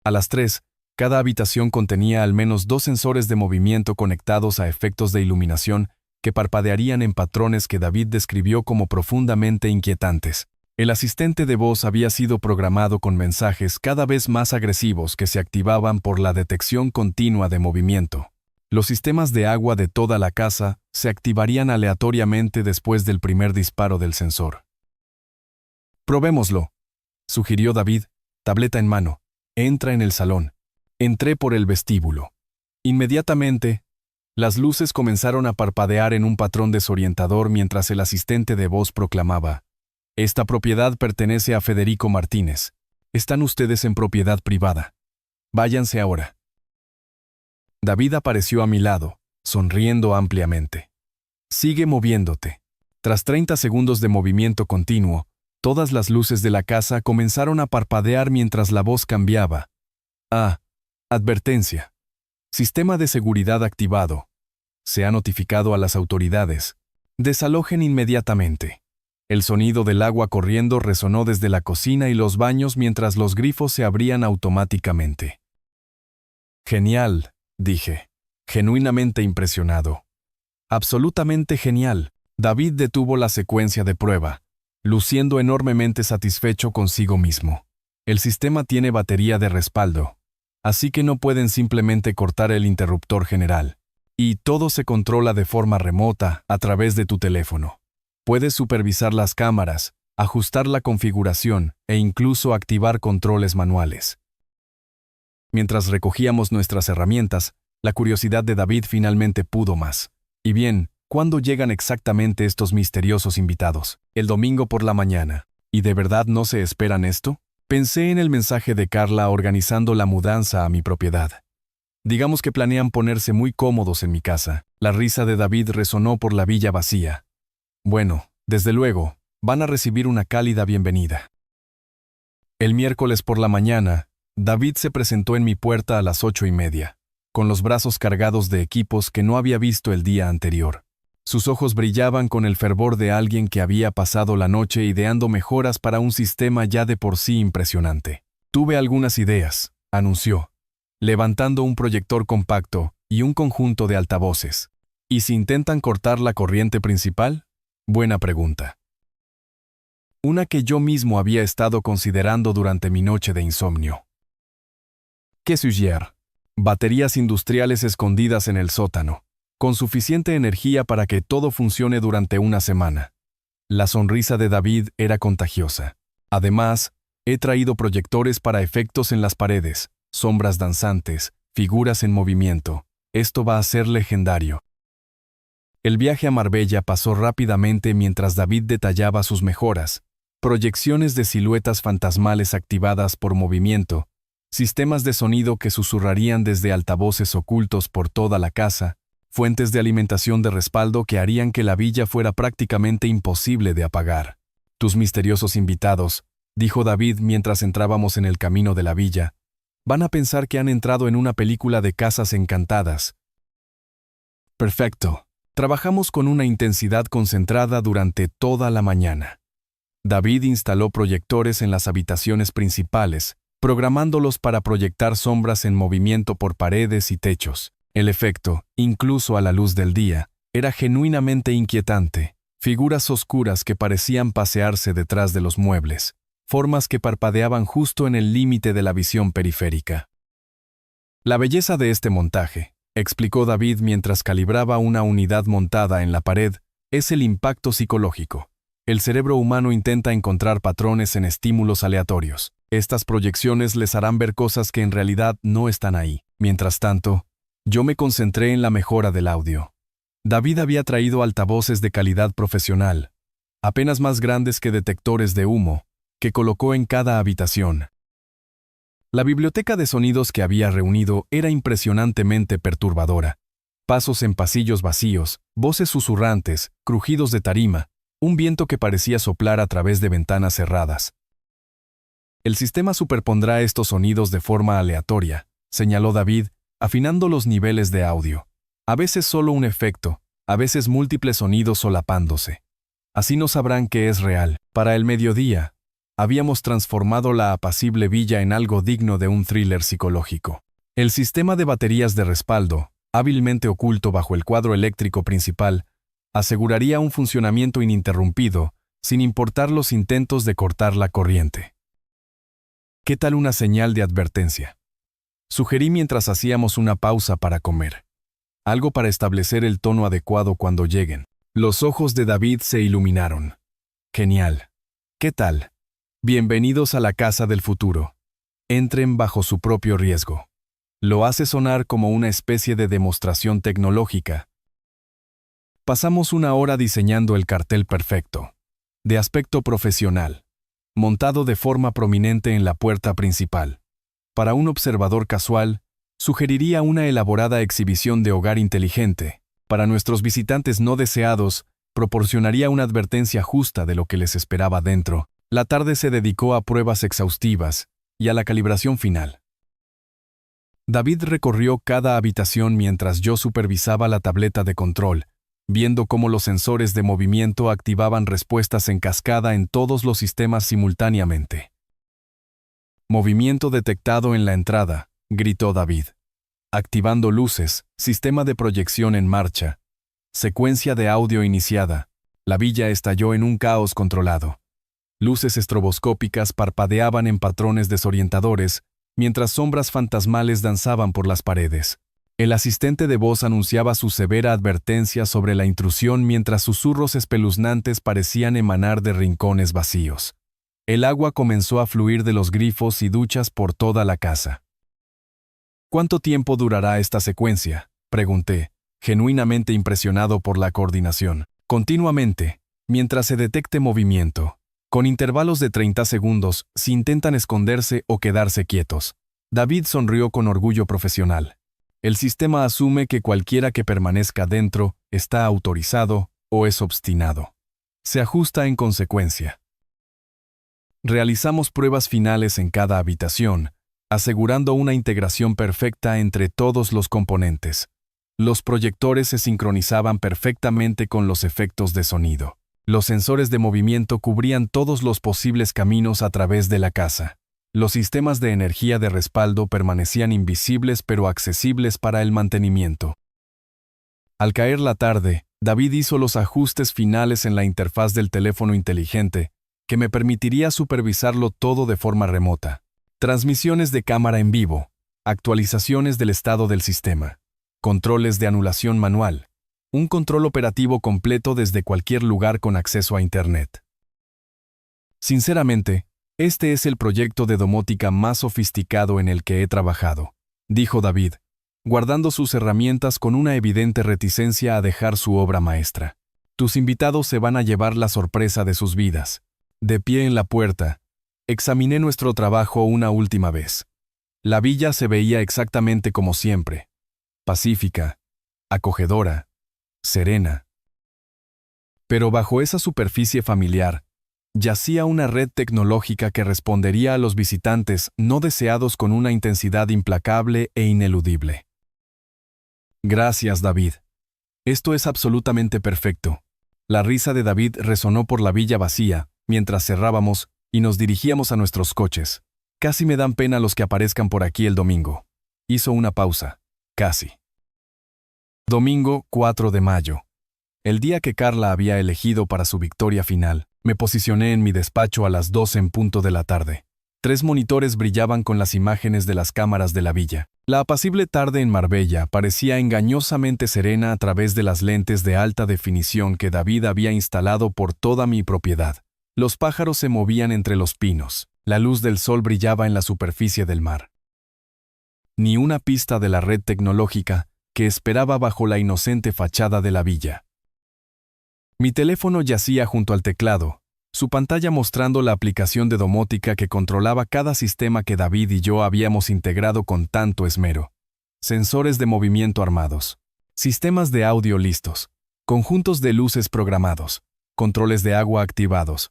A las 3, cada habitación contenía al menos 2 sensores de movimiento conectados a efectos de iluminación que parpadearían en patrones que David describió como profundamente inquietantes. El asistente de voz había sido programado con mensajes cada vez más agresivos que se activaban por la detección continua de movimiento. Los sistemas de agua de toda la casa se activarían aleatoriamente después del primer disparo del sensor. Probémoslo, sugirió David, tableta en mano. Entra en el salón. Entré por el vestíbulo. Inmediatamente, las luces comenzaron a parpadear en un patrón desorientador mientras el asistente de voz proclamaba: esta propiedad pertenece a Federico Martínez. Están ustedes en propiedad privada. Váyanse ahora. David apareció a mi lado, sonriendo ampliamente. Sigue moviéndote. Tras 30 segundos de movimiento continuo, todas las luces de la casa comenzaron a parpadear mientras la voz cambiaba. Advertencia. Sistema de seguridad activado. Se ha notificado a las autoridades. Desalojen inmediatamente. El sonido del agua corriendo resonó desde la cocina y los baños mientras los grifos se abrían automáticamente. Genial, dije, genuinamente impresionado. Absolutamente genial. David detuvo la secuencia de prueba, luciendo enormemente satisfecho consigo mismo. El sistema tiene batería de respaldo, así que no pueden simplemente cortar el interruptor general. Y todo se controla de forma remota a través de tu teléfono. Puedes supervisar las cámaras, ajustar la configuración e incluso activar controles manuales. Mientras recogíamos nuestras herramientas, la curiosidad de David finalmente pudo más. Y bien, ¿cuándo llegan exactamente estos misteriosos invitados? El domingo por la mañana. ¿Y de verdad no se esperan esto? Pensé en el mensaje de Carla organizando la mudanza a mi propiedad. Digamos que planean ponerse muy cómodos en mi casa. La risa de David resonó por la villa vacía. Bueno, desde luego, van a recibir una cálida bienvenida. El miércoles por la mañana, David se presentó en mi puerta a las 8:30, con los brazos cargados de equipos que no había visto el día anterior. Sus ojos brillaban con el fervor de alguien que había pasado la noche ideando mejoras para un sistema ya de por sí impresionante. Tuve algunas ideas, anunció, levantando un proyector compacto y un conjunto de altavoces. ¿Y si intentan cortar la corriente principal? Buena pregunta. Una que yo mismo había estado considerando durante mi noche de insomnio. ¿Qué sugiere? Baterías industriales escondidas en el sótano, con suficiente energía para que todo funcione durante una semana. La sonrisa de David era contagiosa. Además, he traído proyectores para efectos en las paredes, sombras danzantes, figuras en movimiento. Esto va a ser legendario. El viaje a Marbella pasó rápidamente mientras David detallaba sus mejoras, proyecciones de siluetas fantasmales activadas por movimiento, sistemas de sonido que susurrarían desde altavoces ocultos por toda la casa, fuentes de alimentación de respaldo que harían que la villa fuera prácticamente imposible de apagar. Tus misteriosos invitados, dijo David mientras entrábamos en el camino de la villa, van a pensar que han entrado en una película de casas encantadas. Perfecto. Trabajamos con una intensidad concentrada durante toda la mañana. David instaló proyectores en las habitaciones principales, programándolos para proyectar sombras en movimiento por paredes y techos. El efecto, incluso a la luz del día, era genuinamente inquietante. Figuras oscuras que parecían pasearse detrás de los muebles, formas que parpadeaban justo en el límite de la visión periférica. La belleza de este montaje, explicó David mientras calibraba una unidad montada en la pared, es el impacto psicológico. El cerebro humano intenta encontrar patrones en estímulos aleatorios. Estas proyecciones les harán ver cosas que en realidad no están ahí. Mientras tanto, yo me concentré en la mejora del audio. David había traído altavoces de calidad profesional, apenas más grandes que detectores de humo, que colocó en cada habitación. La biblioteca de sonidos que había reunido era impresionantemente perturbadora. Pasos en pasillos vacíos, voces susurrantes, crujidos de tarima, un viento que parecía soplar a través de ventanas cerradas. El sistema superpondrá estos sonidos de forma aleatoria, señaló David, afinando los niveles de audio. A veces solo un efecto, a veces múltiples sonidos solapándose. Así no sabrán que es real. Para el mediodía, habíamos transformado la apacible villa en algo digno de un thriller psicológico. El sistema de baterías de respaldo, hábilmente oculto bajo el cuadro eléctrico principal, aseguraría un funcionamiento ininterrumpido, sin importar los intentos de cortar la corriente. ¿Qué tal una señal de advertencia? Sugerí mientras hacíamos una pausa para comer. Algo para establecer el tono adecuado cuando lleguen. Los ojos de David se iluminaron. Genial. ¿Qué tal? Bienvenidos a la casa del futuro. Entren bajo su propio riesgo. Lo hace sonar como una especie de demostración tecnológica. Pasamos una hora diseñando el cartel perfecto, de aspecto profesional, montado de forma prominente en la puerta principal. Para un observador casual, sugeriría una elaborada exhibición de hogar inteligente. Para nuestros visitantes no deseados, proporcionaría una advertencia justa de lo que les esperaba dentro. La tarde se dedicó a pruebas exhaustivas y a la calibración final. David recorrió cada habitación mientras yo supervisaba la tableta de control, viendo cómo los sensores de movimiento activaban respuestas en cascada en todos los sistemas simultáneamente. Movimiento detectado en la entrada, gritó David. Activando luces, sistema de proyección en marcha. Secuencia de audio iniciada. La villa estalló en un caos controlado. Luces estroboscópicas parpadeaban en patrones desorientadores, mientras sombras fantasmales danzaban por las paredes. El asistente de voz anunciaba su severa advertencia sobre la intrusión mientras susurros espeluznantes parecían emanar de rincones vacíos. El agua comenzó a fluir de los grifos y duchas por toda la casa. ¿Cuánto tiempo durará esta secuencia?, pregunté, genuinamente impresionado por la coordinación. Continuamente, mientras se detecte movimiento, con intervalos de 30 segundos, si intentan esconderse o quedarse quietos. David sonrió con orgullo profesional. El sistema asume que cualquiera que permanezca dentro está autorizado o es obstinado. Se ajusta en consecuencia. Realizamos pruebas finales en cada habitación, asegurando una integración perfecta entre todos los componentes. Los proyectores se sincronizaban perfectamente con los efectos de sonido. Los sensores de movimiento cubrían todos los posibles caminos a través de la casa. Los sistemas de energía de respaldo permanecían invisibles pero accesibles para el mantenimiento. Al caer la tarde, David hizo los ajustes finales en la interfaz del teléfono inteligente, que me permitiría supervisarlo todo de forma remota. Transmisiones de cámara en vivo, actualizaciones del estado del sistema, controles de anulación manual, un control operativo completo desde cualquier lugar con acceso a Internet. Sinceramente, este es el proyecto de domótica más sofisticado en el que he trabajado, dijo David, guardando sus herramientas con una evidente reticencia a dejar su obra maestra. Tus invitados se van a llevar la sorpresa de sus vidas. De pie en la puerta, examiné nuestro trabajo una última vez. La villa se veía exactamente como siempre, pacífica, acogedora, serena. Pero bajo esa superficie familiar, yacía una red tecnológica que respondería a los visitantes no deseados con una intensidad implacable e ineludible. Gracias, David. Esto es absolutamente perfecto. La risa de David resonó por la villa vacía, mientras cerrábamos y nos dirigíamos a nuestros coches. Casi me dan pena los que aparezcan por aquí el domingo. Hizo una pausa. Casi. Domingo 4 de mayo. El día que Carla había elegido para su victoria final, me posicioné en mi despacho a las 2 en punto de la tarde. 3 monitores brillaban con las imágenes de las cámaras de la villa. La apacible tarde en Marbella parecía engañosamente serena a través de las lentes de alta definición que David había instalado por toda mi propiedad. Los pájaros se movían entre los pinos. La luz del sol brillaba en la superficie del mar. Ni una pista de la red tecnológica que esperaba bajo la inocente fachada de la villa. Mi teléfono yacía junto al teclado, su pantalla mostrando la aplicación de domótica que controlaba cada sistema que David y yo habíamos integrado con tanto esmero. Sensores de movimiento armados, sistemas de audio listos, conjuntos de luces programados, controles de agua activados,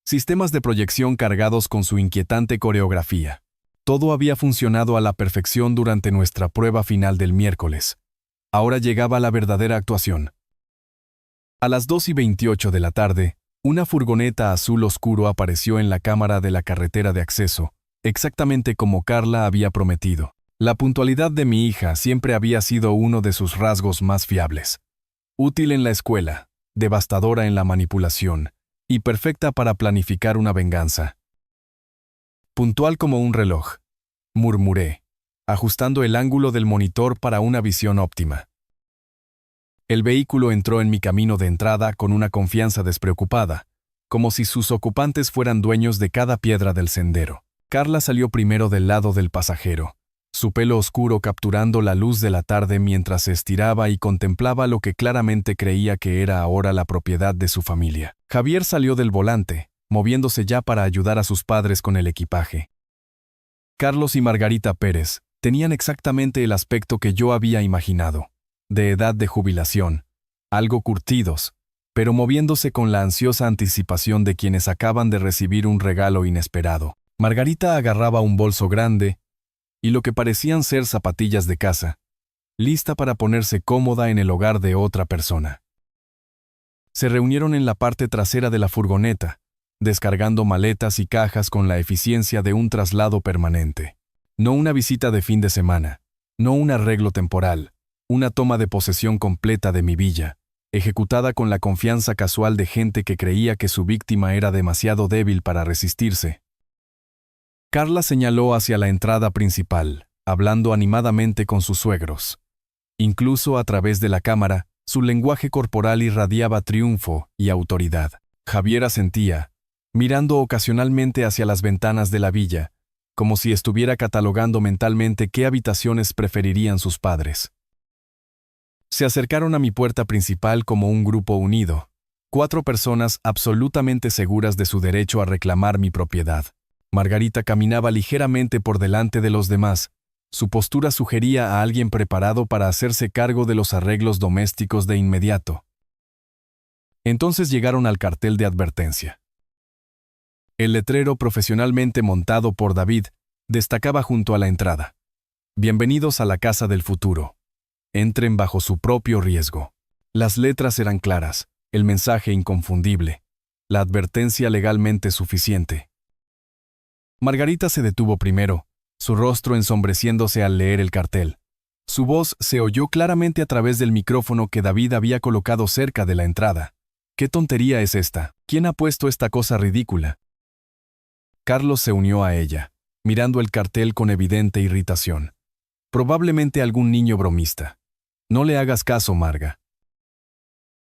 sistemas de proyección cargados con su inquietante coreografía. Todo había funcionado a la perfección durante nuestra prueba final del miércoles. Ahora llegaba la verdadera actuación. A las 2:28 de la tarde, una furgoneta azul oscuro apareció en la cámara de la carretera de acceso, exactamente como Carla había prometido. La puntualidad de mi hija siempre había sido uno de sus rasgos más fiables. Útil en la escuela, devastadora en la manipulación, y perfecta para planificar una venganza. Puntual como un reloj, murmuré, ajustando el ángulo del monitor para una visión óptima. El vehículo entró en mi camino de entrada con una confianza despreocupada, como si sus ocupantes fueran dueños de cada piedra del sendero. Carla salió primero del lado del pasajero, su pelo oscuro capturando la luz de la tarde mientras se estiraba y contemplaba lo que claramente creía que era ahora la propiedad de su familia. Javier salió del volante, moviéndose ya para ayudar a sus padres con el equipaje. Carlos y Margarita Pérez tenían exactamente el aspecto que yo había imaginado. De edad de jubilación, algo curtidos, pero moviéndose con la ansiosa anticipación de quienes acaban de recibir un regalo inesperado. Margarita agarraba un bolso grande y lo que parecían ser zapatillas de casa, lista para ponerse cómoda en el hogar de otra persona. Se reunieron en la parte trasera de la furgoneta, descargando maletas y cajas con la eficiencia de un traslado permanente. No una visita de fin de semana, no un arreglo temporal, una toma de posesión completa de mi villa, ejecutada con la confianza casual de gente que creía que su víctima era demasiado débil para resistirse. Carla señaló hacia la entrada principal, hablando animadamente con sus suegros. Incluso a través de la cámara, su lenguaje corporal irradiaba triunfo y autoridad. Javier asentía, mirando ocasionalmente hacia las ventanas de la villa, como si estuviera catalogando mentalmente qué habitaciones preferirían sus padres. Se acercaron a mi puerta principal como un grupo unido, 4 personas absolutamente seguras de su derecho a reclamar mi propiedad. Margarita caminaba ligeramente por delante de los demás, Su postura sugería a alguien preparado para hacerse cargo de los arreglos domésticos de inmediato. Entonces llegaron al cartel de advertencia. El letrero profesionalmente montado por David destacaba junto a la entrada. Bienvenidos a la casa del futuro. Entren bajo su propio riesgo. Las letras eran claras, el mensaje inconfundible, la advertencia legalmente suficiente. Margarita se detuvo primero, su rostro ensombreciéndose al leer el cartel. Su voz se oyó claramente a través del micrófono que David había colocado cerca de la entrada. ¿Qué tontería es esta? ¿Quién ha puesto esta cosa ridícula? Carlos se unió a ella, mirando el cartel con evidente irritación. Probablemente algún niño bromista. No le hagas caso, Marga.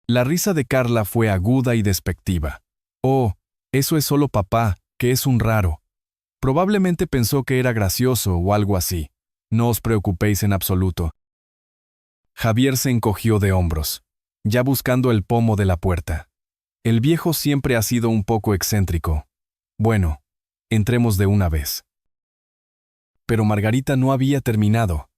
La risa de Carla fue aguda y despectiva. Oh, eso es solo papá, que es un raro. Probablemente pensó que era gracioso o algo así. No os preocupéis en absoluto. Javier se encogió de hombros, ya buscando el pomo de la puerta. El viejo siempre ha sido un poco excéntrico. Bueno, entremos de una vez. Pero Margarita no había terminado.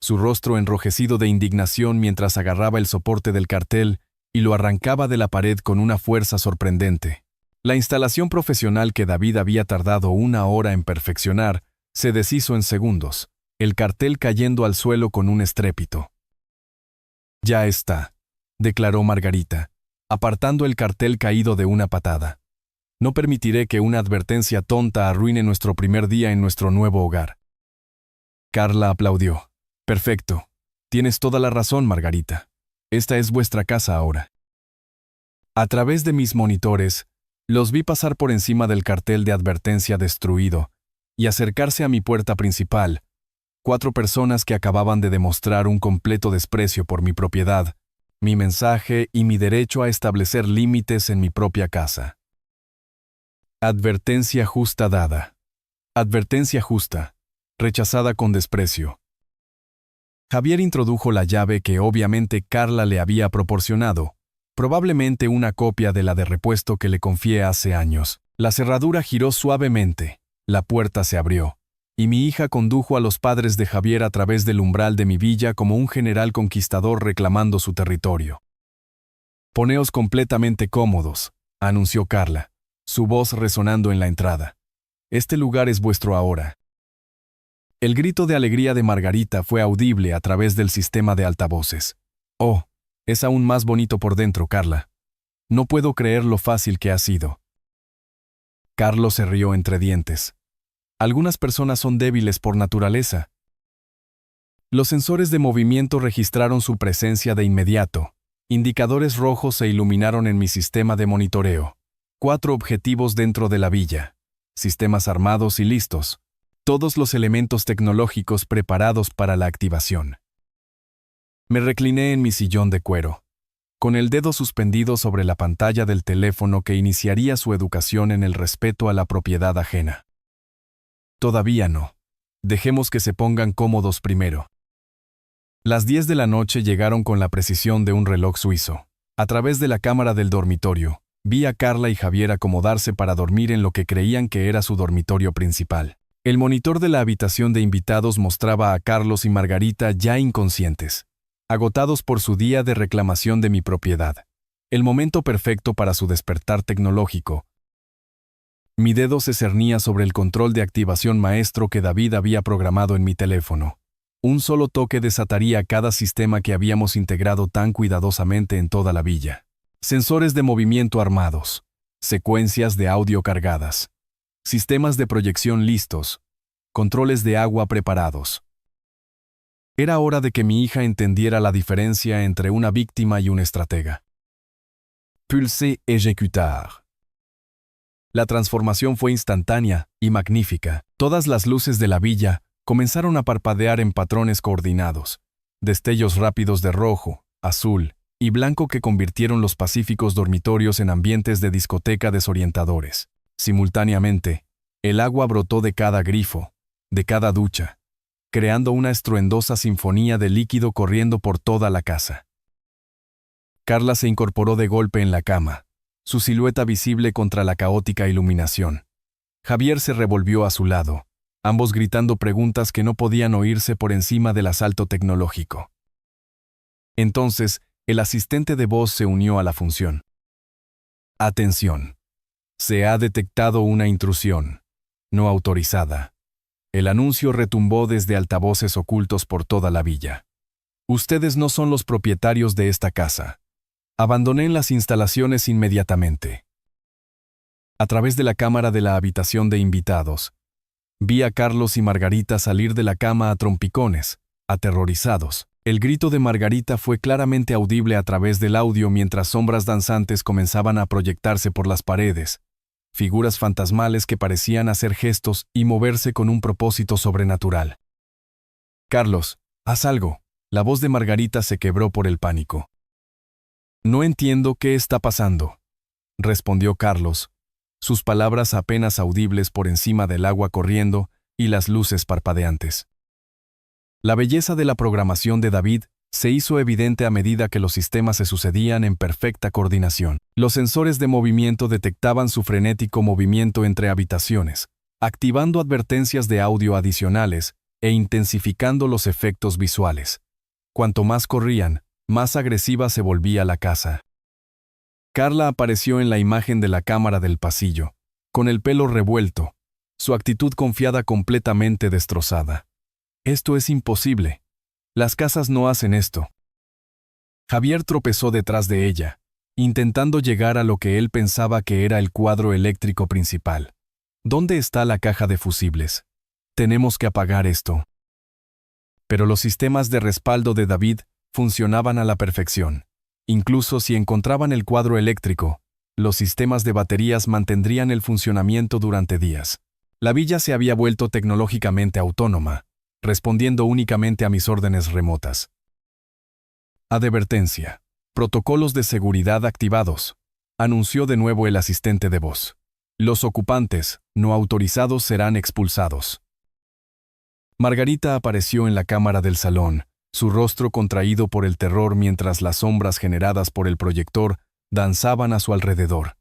Su rostro enrojecido de indignación mientras agarraba el soporte del cartel y lo arrancaba de la pared con una fuerza sorprendente. La instalación profesional que David había tardado 1 hora en perfeccionar se deshizo en segundos, el cartel cayendo al suelo con un estrépito. Ya está, declaró Margarita, apartando el cartel caído de una patada. No permitiré que una advertencia tonta arruine nuestro primer día en nuestro nuevo hogar. Carla aplaudió. Perfecto. Tienes toda la razón, Margarita. Esta es vuestra casa ahora. A través de mis monitores, los vi pasar por encima del cartel de advertencia destruido y acercarse a mi puerta principal, 4 personas que acababan de demostrar un completo desprecio por mi propiedad, mi mensaje y mi derecho a establecer límites en mi propia casa. Advertencia justa dada. Advertencia justa, rechazada con desprecio. Javier introdujo la llave que obviamente Carla le había proporcionado, probablemente una copia de la de repuesto que le confié hace años. La cerradura giró suavemente, la puerta se abrió, y mi hija condujo a los padres de Javier a través del umbral de mi villa como un general conquistador reclamando su territorio. Poneos completamente cómodos, anunció Carla, su voz resonando en la entrada. Este lugar es vuestro ahora. El grito de alegría de Margarita fue audible a través del sistema de altavoces. Oh, es aún más bonito por dentro, Carla. No puedo creer lo fácil que ha sido. Carlos se rió entre dientes. Algunas personas son débiles por naturaleza. Los sensores de movimiento registraron su presencia de inmediato. Indicadores rojos se iluminaron en mi sistema de monitoreo. 4 objetivos dentro de la villa. Sistemas armados y listos. Todos los elementos tecnológicos preparados para la activación. Me recliné en mi sillón de cuero, con el dedo suspendido sobre la pantalla del teléfono que iniciaría su educación en el respeto a la propiedad ajena. Todavía no. Dejemos que se pongan cómodos primero. Las 10 de la noche llegaron con la precisión de un reloj suizo. A través de la cámara del dormitorio, vi a Carla y Javier acomodarse para dormir en lo que creían que era su dormitorio principal. El monitor de la habitación de invitados mostraba a Carlos y Margarita ya inconscientes, agotados por su día de reclamación de mi propiedad. El momento perfecto para su despertar tecnológico. Mi dedo se cernía sobre el control de activación maestro que David había programado en mi teléfono. Un solo toque desataría cada sistema que habíamos integrado tan cuidadosamente en toda la villa. Sensores de movimiento armados, secuencias de audio cargadas, sistemas de proyección listos, controles de agua preparados. Era hora de que mi hija entendiera la diferencia entre una víctima y un estratega. Pulser exécutar. La transformación fue instantánea y magnífica. Todas las luces de la villa comenzaron a parpadear en patrones coordinados, destellos rápidos de rojo, azul y blanco que convirtieron los pacíficos dormitorios en ambientes de discoteca desorientadores. Simultáneamente, el agua brotó de cada grifo, de cada ducha, creando una estruendosa sinfonía de líquido corriendo por toda la casa. Carla se incorporó de golpe en la cama, su silueta visible contra la caótica iluminación. Javier se revolvió a su lado, ambos gritando preguntas que no podían oírse por encima del asalto tecnológico. Entonces, el asistente de voz se unió a la función. Atención. Se ha detectado una intrusión no autorizada. El anuncio retumbó desde altavoces ocultos por toda la villa. Ustedes no son los propietarios de esta casa. Abandonen las instalaciones inmediatamente. A través de la cámara de la habitación de invitados, vi a Carlos y Margarita salir de la cama a trompicones, aterrorizados. El grito de Margarita fue claramente audible a través del audio mientras sombras danzantes comenzaban a proyectarse por las paredes, figuras fantasmales que parecían hacer gestos y moverse con un propósito sobrenatural. Carlos, haz algo. La voz de Margarita se quebró por el pánico. No entiendo qué está pasando, respondió Carlos, sus palabras apenas audibles por encima del agua corriendo y las luces parpadeantes. La belleza de la programación de David se hizo evidente a medida que los sistemas se sucedían en perfecta coordinación. Los sensores de movimiento detectaban su frenético movimiento entre habitaciones, activando advertencias de audio adicionales e intensificando los efectos visuales. Cuanto más corrían, más agresiva se volvía la casa. Carla apareció en la imagen de la cámara del pasillo, con el pelo revuelto, su actitud confiada completamente destrozada. Esto es imposible. Las casas no hacen esto. Javier tropezó detrás de ella, intentando llegar a lo que él pensaba que era el cuadro eléctrico principal. ¿Dónde está la caja de fusibles? Tenemos que apagar esto. Pero los sistemas de respaldo de David funcionaban a la perfección. Incluso si encontraban el cuadro eléctrico, los sistemas de baterías mantendrían el funcionamiento durante días. La villa se había vuelto tecnológicamente autónoma, respondiendo únicamente a mis órdenes remotas. Advertencia. Protocolos de seguridad activados, anunció de nuevo el asistente de voz. Los ocupantes no autorizados serán expulsados. Margarita apareció en la cámara del salón, su rostro contraído por el terror mientras las sombras generadas por el proyector danzaban a su alrededor.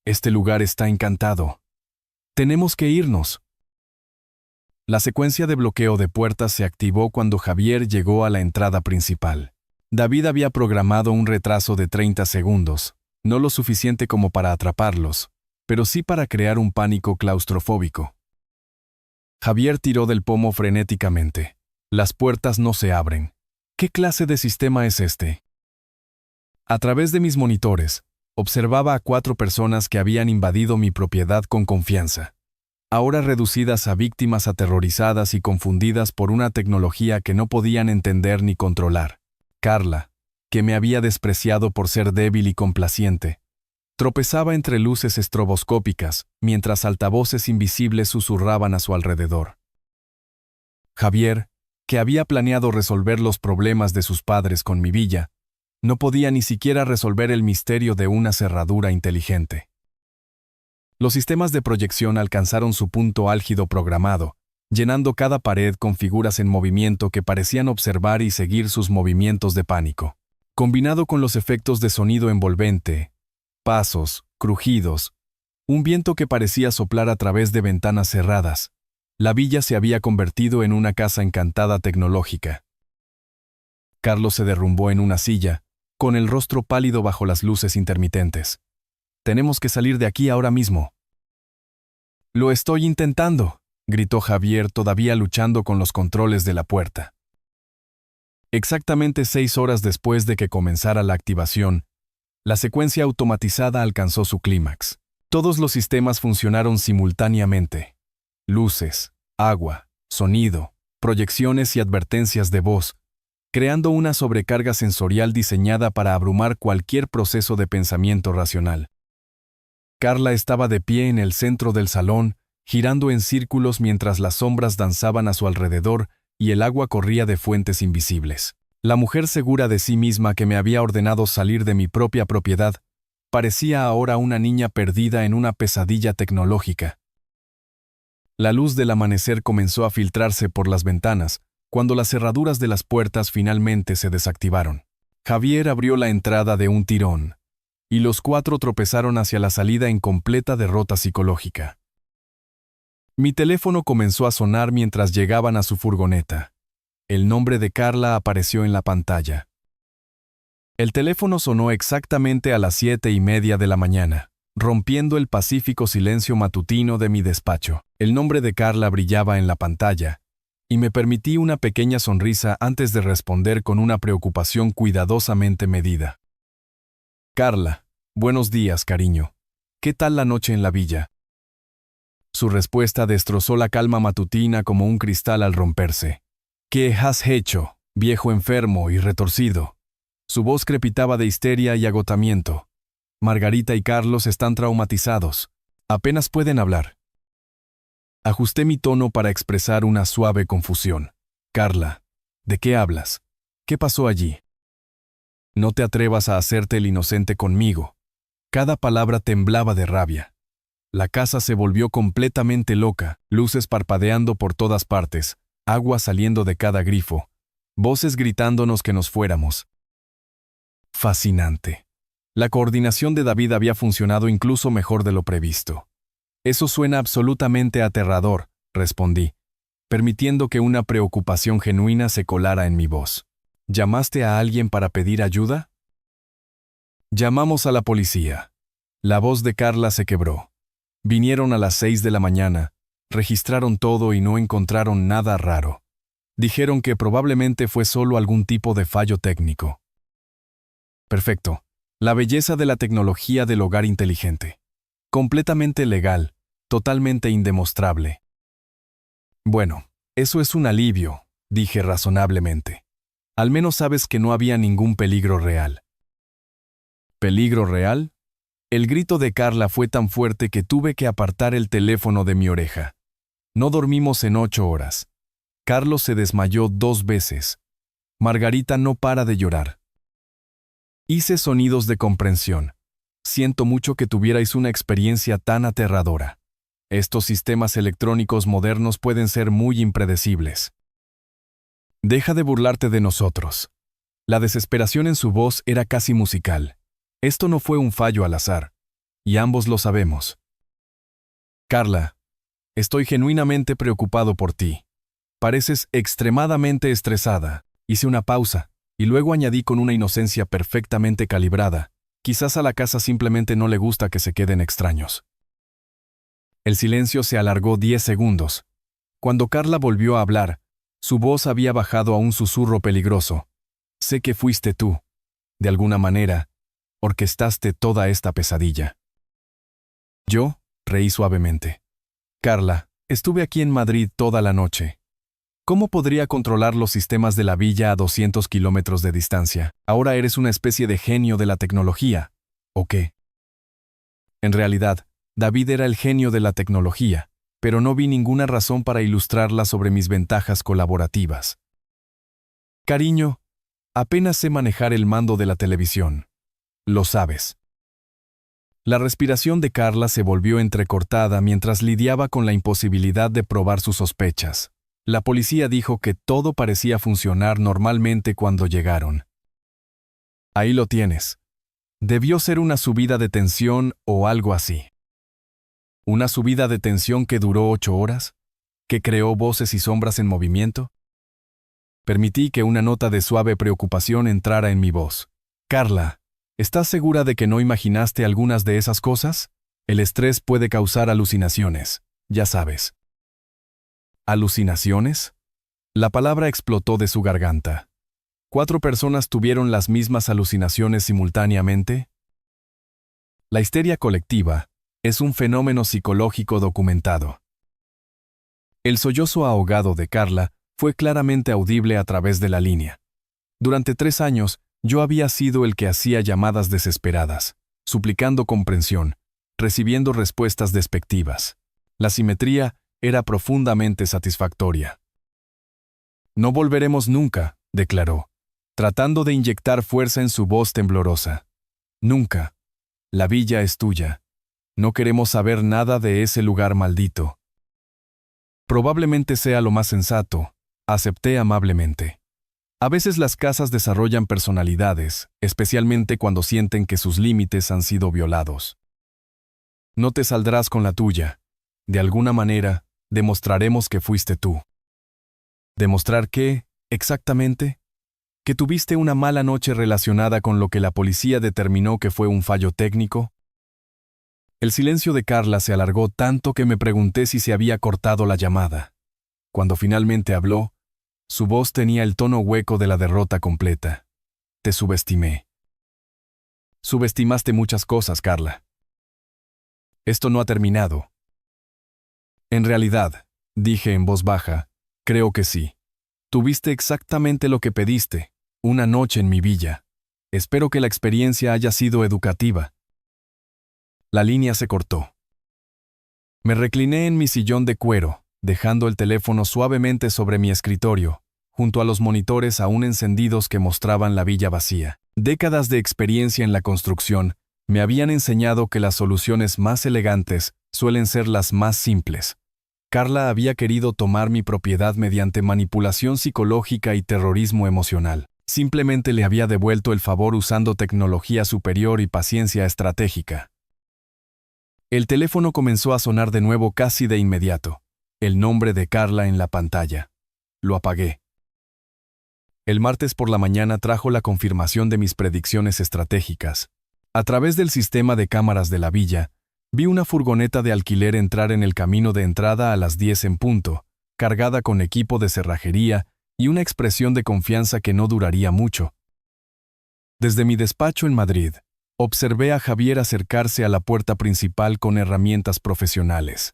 Este lugar está encantado. Tenemos que irnos. La secuencia de bloqueo de puertas se activó cuando Javier llegó a la entrada principal. David había programado un retraso de 30 segundos, no lo suficiente como para atraparlos, pero sí para crear un pánico claustrofóbico. Javier tiró del pomo frenéticamente. Las puertas no se abren. ¿Qué clase de sistema es este? A través de mis monitores, observaba a 4 personas que habían invadido mi propiedad con confianza, ahora reducidas a víctimas aterrorizadas y confundidas por una tecnología que no podían entender ni controlar. Carla, que me había despreciado por ser débil y complaciente, tropezaba entre luces estroboscópicas, mientras altavoces invisibles susurraban a su alrededor. Javier, que había planeado resolver los problemas de sus padres con mi villa, no podía ni siquiera resolver el misterio de una cerradura inteligente. Los sistemas de proyección alcanzaron su punto álgido programado, llenando cada pared con figuras en movimiento que parecían observar y seguir sus movimientos de pánico. Combinado con los efectos de sonido envolvente, pasos, crujidos, un viento que parecía soplar a través de ventanas cerradas, la villa se había convertido en una casa encantada tecnológica. Carlos se derrumbó en una silla, con el rostro pálido bajo las luces intermitentes. Tenemos que salir de aquí ahora mismo. Lo estoy intentando, gritó Javier todavía luchando con los controles de la puerta. Exactamente 6 horas después de que comenzara la activación, la secuencia automatizada alcanzó su clímax. Todos los sistemas funcionaron simultáneamente. Luces, agua, sonido, proyecciones y advertencias de voz, creando una sobrecarga sensorial diseñada para abrumar cualquier proceso de pensamiento racional. Carla estaba de pie en el centro del salón, girando en círculos mientras las sombras danzaban a su alrededor y el agua corría de fuentes invisibles. La mujer segura de sí misma que me había ordenado salir de mi propia propiedad, parecía ahora una niña perdida en una pesadilla tecnológica. La luz del amanecer comenzó a filtrarse por las ventanas, cuando las cerraduras de las puertas finalmente se desactivaron. Javier abrió la entrada de un tirón, y los 4 tropezaron hacia la salida en completa derrota psicológica. Mi teléfono comenzó a sonar mientras llegaban a su furgoneta. El nombre de Carla apareció en la pantalla. El teléfono sonó exactamente a las 7:30 de la mañana, rompiendo el pacífico silencio matutino de mi despacho. El nombre de Carla brillaba en la pantalla, y me permití una pequeña sonrisa antes de responder con una preocupación cuidadosamente medida. Carla, buenos días, cariño. ¿Qué tal la noche en la villa? Su respuesta destrozó la calma matutina como un cristal al romperse. ¿Qué has hecho, viejo enfermo y retorcido? Su voz crepitaba de histeria y agotamiento. Margarita y Carlos están traumatizados. Apenas pueden hablar. Ajusté mi tono para expresar una suave confusión. Carla, ¿de qué hablas? ¿Qué pasó allí? No te atrevas a hacerte el inocente conmigo. Cada palabra temblaba de rabia. La casa se volvió completamente loca, luces parpadeando por todas partes, agua saliendo de cada grifo, voces gritándonos que nos fuéramos. Fascinante. La coordinación de David había funcionado incluso mejor de lo previsto. Eso suena absolutamente aterrador, respondí, permitiendo que una preocupación genuina se colara en mi voz. ¿Llamaste a alguien para pedir ayuda? Llamamos a la policía. La voz de Carla se quebró. Vinieron a las 6 de la mañana, registraron todo y no encontraron nada raro. Dijeron que probablemente fue solo algún tipo de fallo técnico. Perfecto. La belleza de la tecnología del hogar inteligente. Completamente legal, totalmente indemostrable. Bueno, eso es un alivio, dije razonablemente. Al menos sabes que no había ningún peligro real. ¿Peligro real? El grito de Carla fue tan fuerte que tuve que apartar el teléfono de mi oreja. No dormimos en 8 horas. Carlos se desmayó 2 veces. Margarita no para de llorar. Hice sonidos de comprensión. Siento mucho que tuvierais una experiencia tan aterradora. Estos sistemas electrónicos modernos pueden ser muy impredecibles. Deja de burlarte de nosotros. La desesperación en su voz era casi musical. Esto no fue un fallo al azar, y ambos lo sabemos. Carla, estoy genuinamente preocupado por ti. Pareces extremadamente estresada. Hice una pausa, y luego añadí con una inocencia perfectamente calibrada. Quizás a la casa simplemente no le gusta que se queden extraños. El silencio se alargó 10 segundos. Cuando Carla volvió a hablar, su voz había bajado a un susurro peligroso. Sé que fuiste tú. De alguna manera, orquestaste toda esta pesadilla. Yo reí suavemente. Carla, estuve aquí en Madrid toda la noche. ¿Cómo podría controlar los sistemas de la villa a 200 kilómetros de distancia? Ahora eres una especie de genio de la tecnología, ¿o qué? En realidad, David era el genio de la tecnología, pero no vi ninguna razón para ilustrarla sobre mis ventajas colaborativas. Cariño, apenas sé manejar el mando de la televisión. Lo sabes. La respiración de Carla se volvió entrecortada mientras lidiaba con la imposibilidad de probar sus sospechas. La policía dijo que todo parecía funcionar normalmente cuando llegaron. Ahí lo tienes. Debió ser una subida de tensión o algo así. ¿Una subida de tensión que duró 8 horas? ¿Que creó voces y sombras en movimiento? Permití que una nota de suave preocupación entrara en mi voz. Carla, ¿estás segura de que no imaginaste algunas de esas cosas? El estrés puede causar alucinaciones, ya sabes. ¿Alucinaciones? La palabra explotó de su garganta. ¿4 personas tuvieron las mismas alucinaciones simultáneamente? La histeria colectiva es un fenómeno psicológico documentado. El sollozo ahogado de Carla fue claramente audible a través de la línea. Durante 3 años, yo había sido el que hacía llamadas desesperadas, suplicando comprensión, recibiendo respuestas despectivas. La simetría era profundamente satisfactoria. No volveremos nunca, declaró, tratando de inyectar fuerza en su voz temblorosa. Nunca. La villa es tuya. No queremos saber nada de ese lugar maldito. Probablemente sea lo más sensato, acepté amablemente. A veces las casas desarrollan personalidades, especialmente cuando sienten que sus límites han sido violados. No te saldrás con la tuya. De alguna manera, demostraremos que fuiste tú. ¿Demostrar qué, exactamente? ¿Que tuviste una mala noche relacionada con lo que la policía determinó que fue un fallo técnico? El silencio de Carla se alargó tanto que me pregunté si se había cortado la llamada. Cuando finalmente habló, su voz tenía el tono hueco de la derrota completa. Te subestimé. Subestimaste muchas cosas, Carla. Esto no ha terminado. En realidad, dije en voz baja, creo que sí. Tuviste exactamente lo que pediste, una noche en mi villa. Espero que la experiencia haya sido educativa. La línea se cortó. Me recliné en mi sillón de cuero, dejando el teléfono suavemente sobre mi escritorio, junto a los monitores aún encendidos que mostraban la villa vacía. Décadas de experiencia en la construcción me habían enseñado que las soluciones más elegantes suelen ser las más simples. Carla había querido tomar mi propiedad mediante manipulación psicológica y terrorismo emocional. Simplemente le había devuelto el favor usando tecnología superior y paciencia estratégica. El teléfono comenzó a sonar de nuevo casi de inmediato. El nombre de Carla en la pantalla. Lo apagué. El martes por la mañana trajo la confirmación de mis predicciones estratégicas. A través del sistema de cámaras de la villa, vi una furgoneta de alquiler entrar en el camino de entrada a las 10 en punto, cargada con equipo de cerrajería y una expresión de confianza que no duraría mucho. Desde mi despacho en Madrid, observé a Javier acercarse a la puerta principal con herramientas profesionales,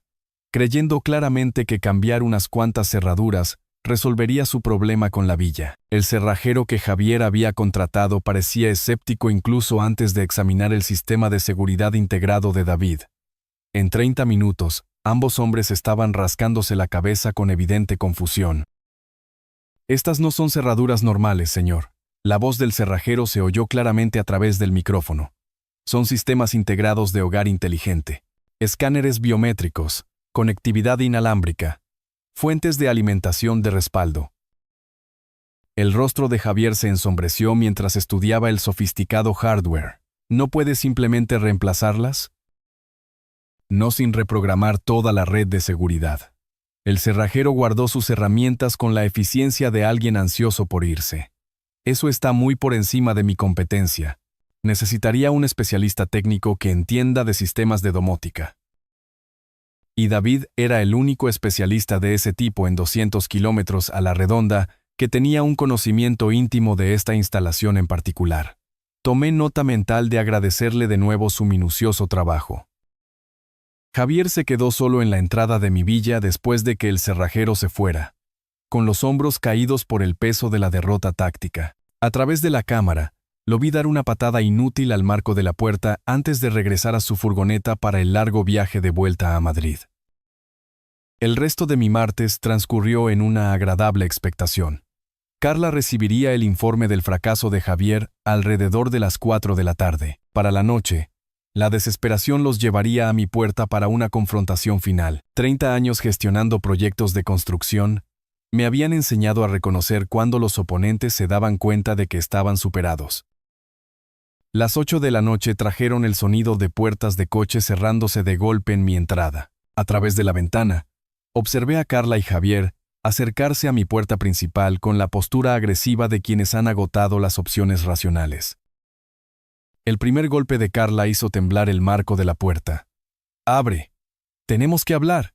creyendo claramente que cambiar unas cuantas cerraduras resolvería su problema con la villa. El cerrajero que Javier había contratado parecía escéptico incluso antes de examinar el sistema de seguridad integrado de David. En 30 minutos, ambos hombres estaban rascándose la cabeza con evidente confusión. Estas no son cerraduras normales, señor. La voz del cerrajero se oyó claramente a través del micrófono. Son sistemas integrados de hogar inteligente, escáneres biométricos, conectividad inalámbrica, fuentes de alimentación de respaldo. El rostro de Javier se ensombreció mientras estudiaba el sofisticado hardware. ¿No puede simplemente reemplazarlas? No sin reprogramar toda la red de seguridad. El cerrajero guardó sus herramientas con la eficiencia de alguien ansioso por irse. Eso está muy por encima de mi competencia. Necesitaría un especialista técnico que entienda de sistemas de domótica. Y David era el único especialista de ese tipo en 200 kilómetros a la redonda que tenía un conocimiento íntimo de esta instalación en particular. Tomé nota mental de agradecerle de nuevo su minucioso trabajo. Javier se quedó solo en la entrada de mi villa después de que el cerrajero se fuera, con los hombros caídos por el peso de la derrota táctica. A través de la cámara, lo vi dar una patada inútil al marco de la puerta antes de regresar a su furgoneta para el largo viaje de vuelta a Madrid. El resto de mi martes transcurrió en una agradable expectación. Carla recibiría el informe del fracaso de Javier alrededor de las 4 de la tarde. Para la noche, la desesperación los llevaría a mi puerta para una confrontación final. 30 años gestionando proyectos de construcción me habían enseñado a reconocer cuando los oponentes se daban cuenta de que estaban superados. Las 8 de la noche trajeron el sonido de puertas de coche cerrándose de golpe en mi entrada. A través de la ventana, observé a Carla y Javier acercarse a mi puerta principal con la postura agresiva de quienes han agotado las opciones racionales. El primer golpe de Carla hizo temblar el marco de la puerta. «¡Abre! ¡Tenemos que hablar!».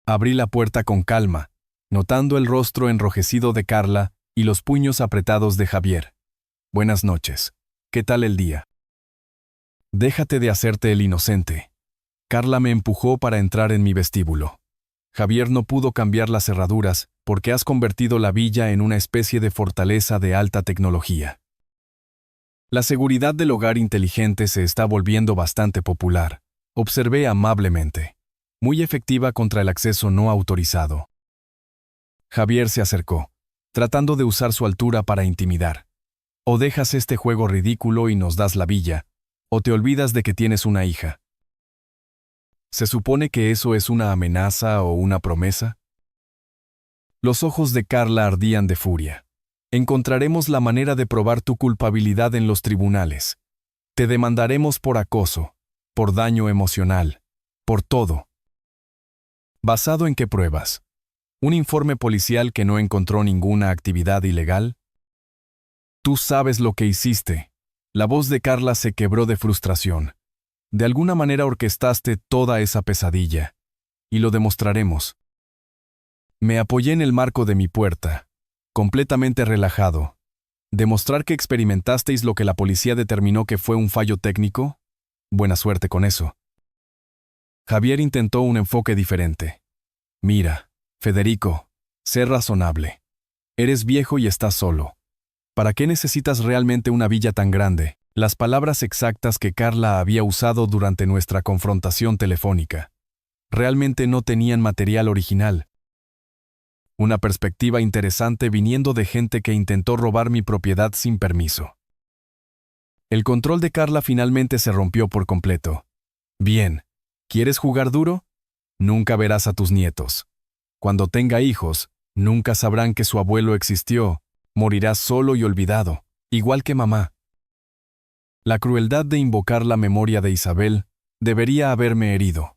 Abrí la puerta con calma, notando el rostro enrojecido de Carla y los puños apretados de Javier. «Buenas noches. ¿Qué tal el día?». «Déjate de hacerte el inocente». Carla me empujó para entrar en mi vestíbulo. «Javier no pudo cambiar las cerraduras porque has convertido la villa en una especie de fortaleza de alta tecnología. La seguridad del hogar inteligente se está volviendo bastante popular», observé amablemente. «Muy efectiva contra el acceso no autorizado». Javier se acercó, tratando de usar su altura para intimidar. «O dejas este juego ridículo y nos das la villa, o te olvidas de que tienes una hija». ¿Se supone que eso es una amenaza o una promesa? Los ojos de Carla ardían de furia. «Encontraremos la manera de probar tu culpabilidad en los tribunales. Te demandaremos por acoso, por daño emocional, por todo». ¿Basado en qué pruebas? ¿Un informe policial que no encontró ninguna actividad ilegal? Tú sabes lo que hiciste. La voz de Carla se quebró de frustración. De alguna manera orquestaste toda esa pesadilla. Y lo demostraremos. Me apoyé en el marco de mi puerta, completamente relajado. ¿Demostrar que experimentasteis lo que la policía determinó que fue un fallo técnico? Buena suerte con eso. Javier intentó un enfoque diferente. Mira, Federico, sé razonable. Eres viejo y estás solo. ¿Para qué necesitas realmente una villa tan grande? Las palabras exactas que Carla había usado durante nuestra confrontación telefónica. Realmente no tenían material original. Una perspectiva interesante viniendo de gente que intentó robar mi propiedad sin permiso. El control de Carla finalmente se rompió por completo. Bien, ¿quieres jugar duro? Nunca verás a tus nietos. Cuando tenga hijos, nunca sabrán que su abuelo existió. Morirás solo y olvidado, igual que mamá. La crueldad de invocar la memoria de Isabel debería haberme herido.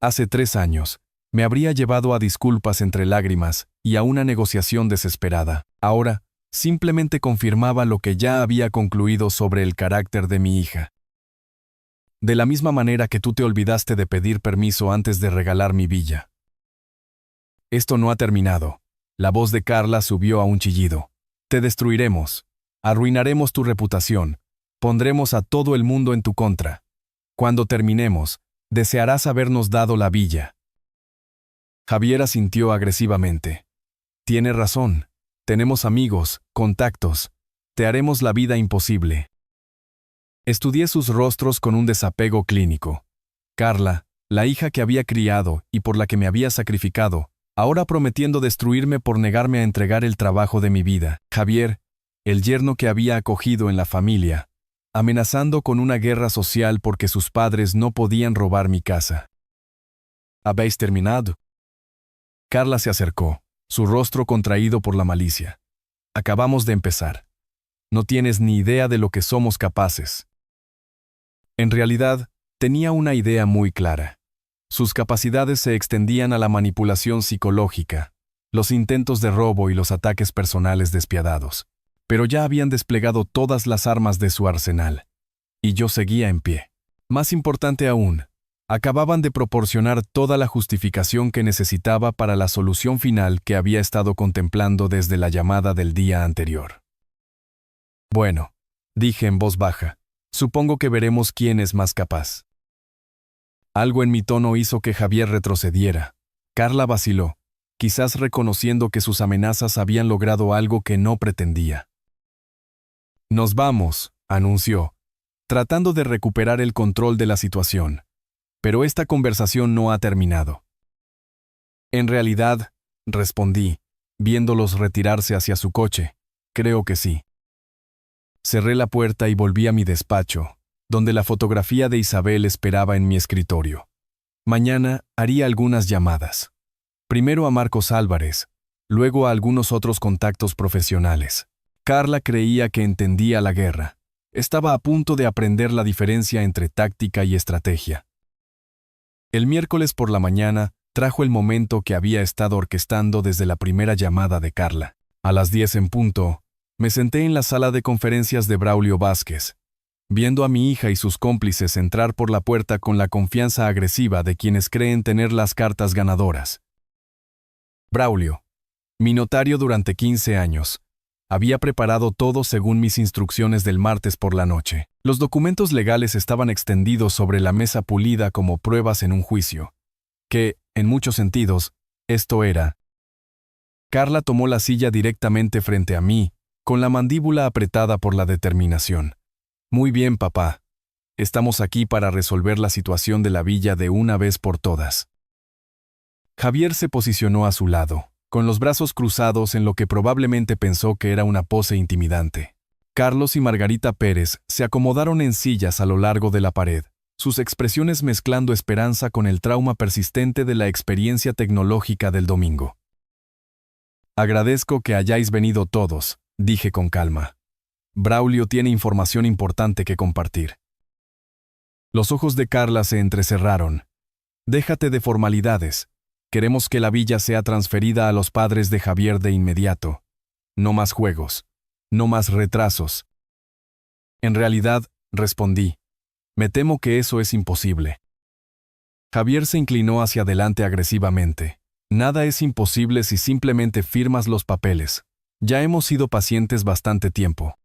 Hace 3 años, me habría llevado a disculpas entre lágrimas y a una negociación desesperada. Ahora, simplemente confirmaba lo que ya había concluido sobre el carácter de mi hija. De la misma manera que tú te olvidaste de pedir permiso antes de regalar mi villa. Esto no ha terminado. La voz de Carla subió a un chillido. Te destruiremos. Arruinaremos tu reputación. Pondremos a todo el mundo en tu contra. Cuando terminemos, desearás habernos dado la villa. Javier asintió agresivamente. Tiene razón. Tenemos amigos, contactos. Te haremos la vida imposible. Estudié sus rostros con un desapego clínico. Carla, la hija que había criado y por la que me había sacrificado, ahora prometiendo destruirme por negarme a entregar el trabajo de mi vida. Javier, el yerno que había acogido en la familia, amenazando con una guerra social porque sus padres no podían robar mi casa. ¿Habéis terminado? Carla se acercó, su rostro contraído por la malicia. Acabamos de empezar. No tienes ni idea de lo que somos capaces. En realidad, tenía una idea muy clara. Sus capacidades se extendían a la manipulación psicológica, los intentos de robo y los ataques personales despiadados. Pero ya habían desplegado todas las armas de su arsenal. Y yo seguía en pie. Más importante aún, acababan de proporcionar toda la justificación que necesitaba para la solución final que había estado contemplando desde la llamada del día anterior. Bueno, dije en voz baja, supongo que veremos quién es más capaz. Algo en mi tono hizo que Javier retrocediera. Carla vaciló, quizás reconociendo que sus amenazas habían logrado algo que no pretendía. Nos vamos, anunció, tratando de recuperar el control de la situación. Pero esta conversación no ha terminado. En realidad, respondí, viéndolos retirarse hacia su coche, creo que sí. Cerré la puerta y volví a mi despacho, donde la fotografía de Isabel esperaba en mi escritorio. Mañana haría algunas llamadas. Primero a Marcos Álvarez, luego a algunos otros contactos profesionales. Carla creía que entendía la guerra. Estaba a punto de aprender la diferencia entre táctica y estrategia. El miércoles por la mañana trajo el momento que había estado orquestando desde la primera llamada de Carla. A las 10 en punto, me senté en la sala de conferencias de Braulio Vázquez, viendo a mi hija y sus cómplices entrar por la puerta con la confianza agresiva de quienes creen tener las cartas ganadoras. Braulio, mi notario durante 15 años, había preparado todo según mis instrucciones del martes por la noche. Los documentos legales estaban extendidos sobre la mesa pulida como pruebas en un juicio, que, en muchos sentidos, esto era. Carla tomó la silla directamente frente a mí, con la mandíbula apretada por la determinación. Muy bien, papá. Estamos aquí para resolver la situación de la villa de una vez por todas. Javier se posicionó a su lado, con los brazos cruzados en lo que probablemente pensó que era una pose intimidante. Carlos y Margarita Pérez se acomodaron en sillas a lo largo de la pared, sus expresiones mezclando esperanza con el trauma persistente de la experiencia tecnológica del domingo. Agradezco que hayáis venido todos, dije con calma. Braulio tiene información importante que compartir. Los ojos de Carla se entrecerraron. Déjate de formalidades. Queremos que la villa sea transferida a los padres de Javier de inmediato. No más juegos. No más retrasos. En realidad, respondí, me temo que eso es imposible. Javier se inclinó hacia adelante agresivamente. Nada es imposible si simplemente firmas los papeles. Ya hemos sido pacientes bastante tiempo.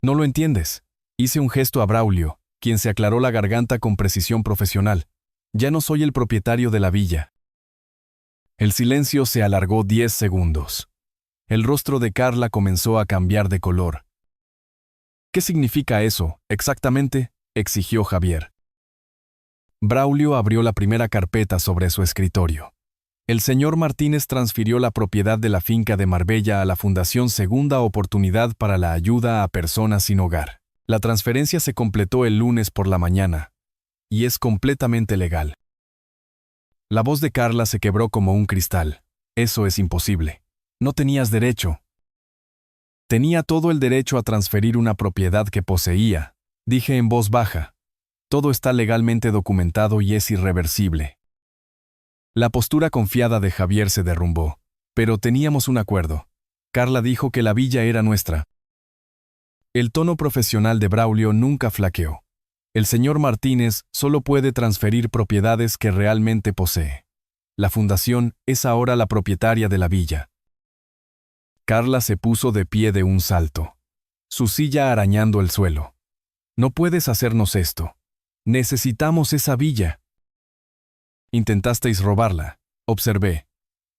¿No lo entiendes? Hice un gesto a Braulio, quien se aclaró la garganta con precisión profesional. Ya no soy el propietario de la villa. El silencio se alargó 10 segundos. El rostro de Carla comenzó a cambiar de color. ¿Qué significa eso, exactamente?, exigió Javier. Braulio abrió la primera carpeta sobre su escritorio. El señor Martínez transfirió la propiedad de la finca de Marbella a la Fundación Segunda Oportunidad para la Ayuda a Personas Sin Hogar. La transferencia se completó el lunes por la mañana, y es completamente legal. La voz de Carla se quebró como un cristal. Eso es imposible. No tenías derecho. Tenía todo el derecho a transferir una propiedad que poseía, dije en voz baja. Todo está legalmente documentado y es irreversible. La postura confiada de Javier se derrumbó, pero teníamos un acuerdo. Carla dijo que la villa era nuestra. El tono profesional de Braulio nunca flaqueó. El señor Martínez solo puede transferir propiedades que realmente posee. La fundación es ahora la propietaria de la villa. Carla se puso de pie de un salto, su silla arañando el suelo. No puedes hacernos esto. Necesitamos esa villa. Intentasteis robarla, observé.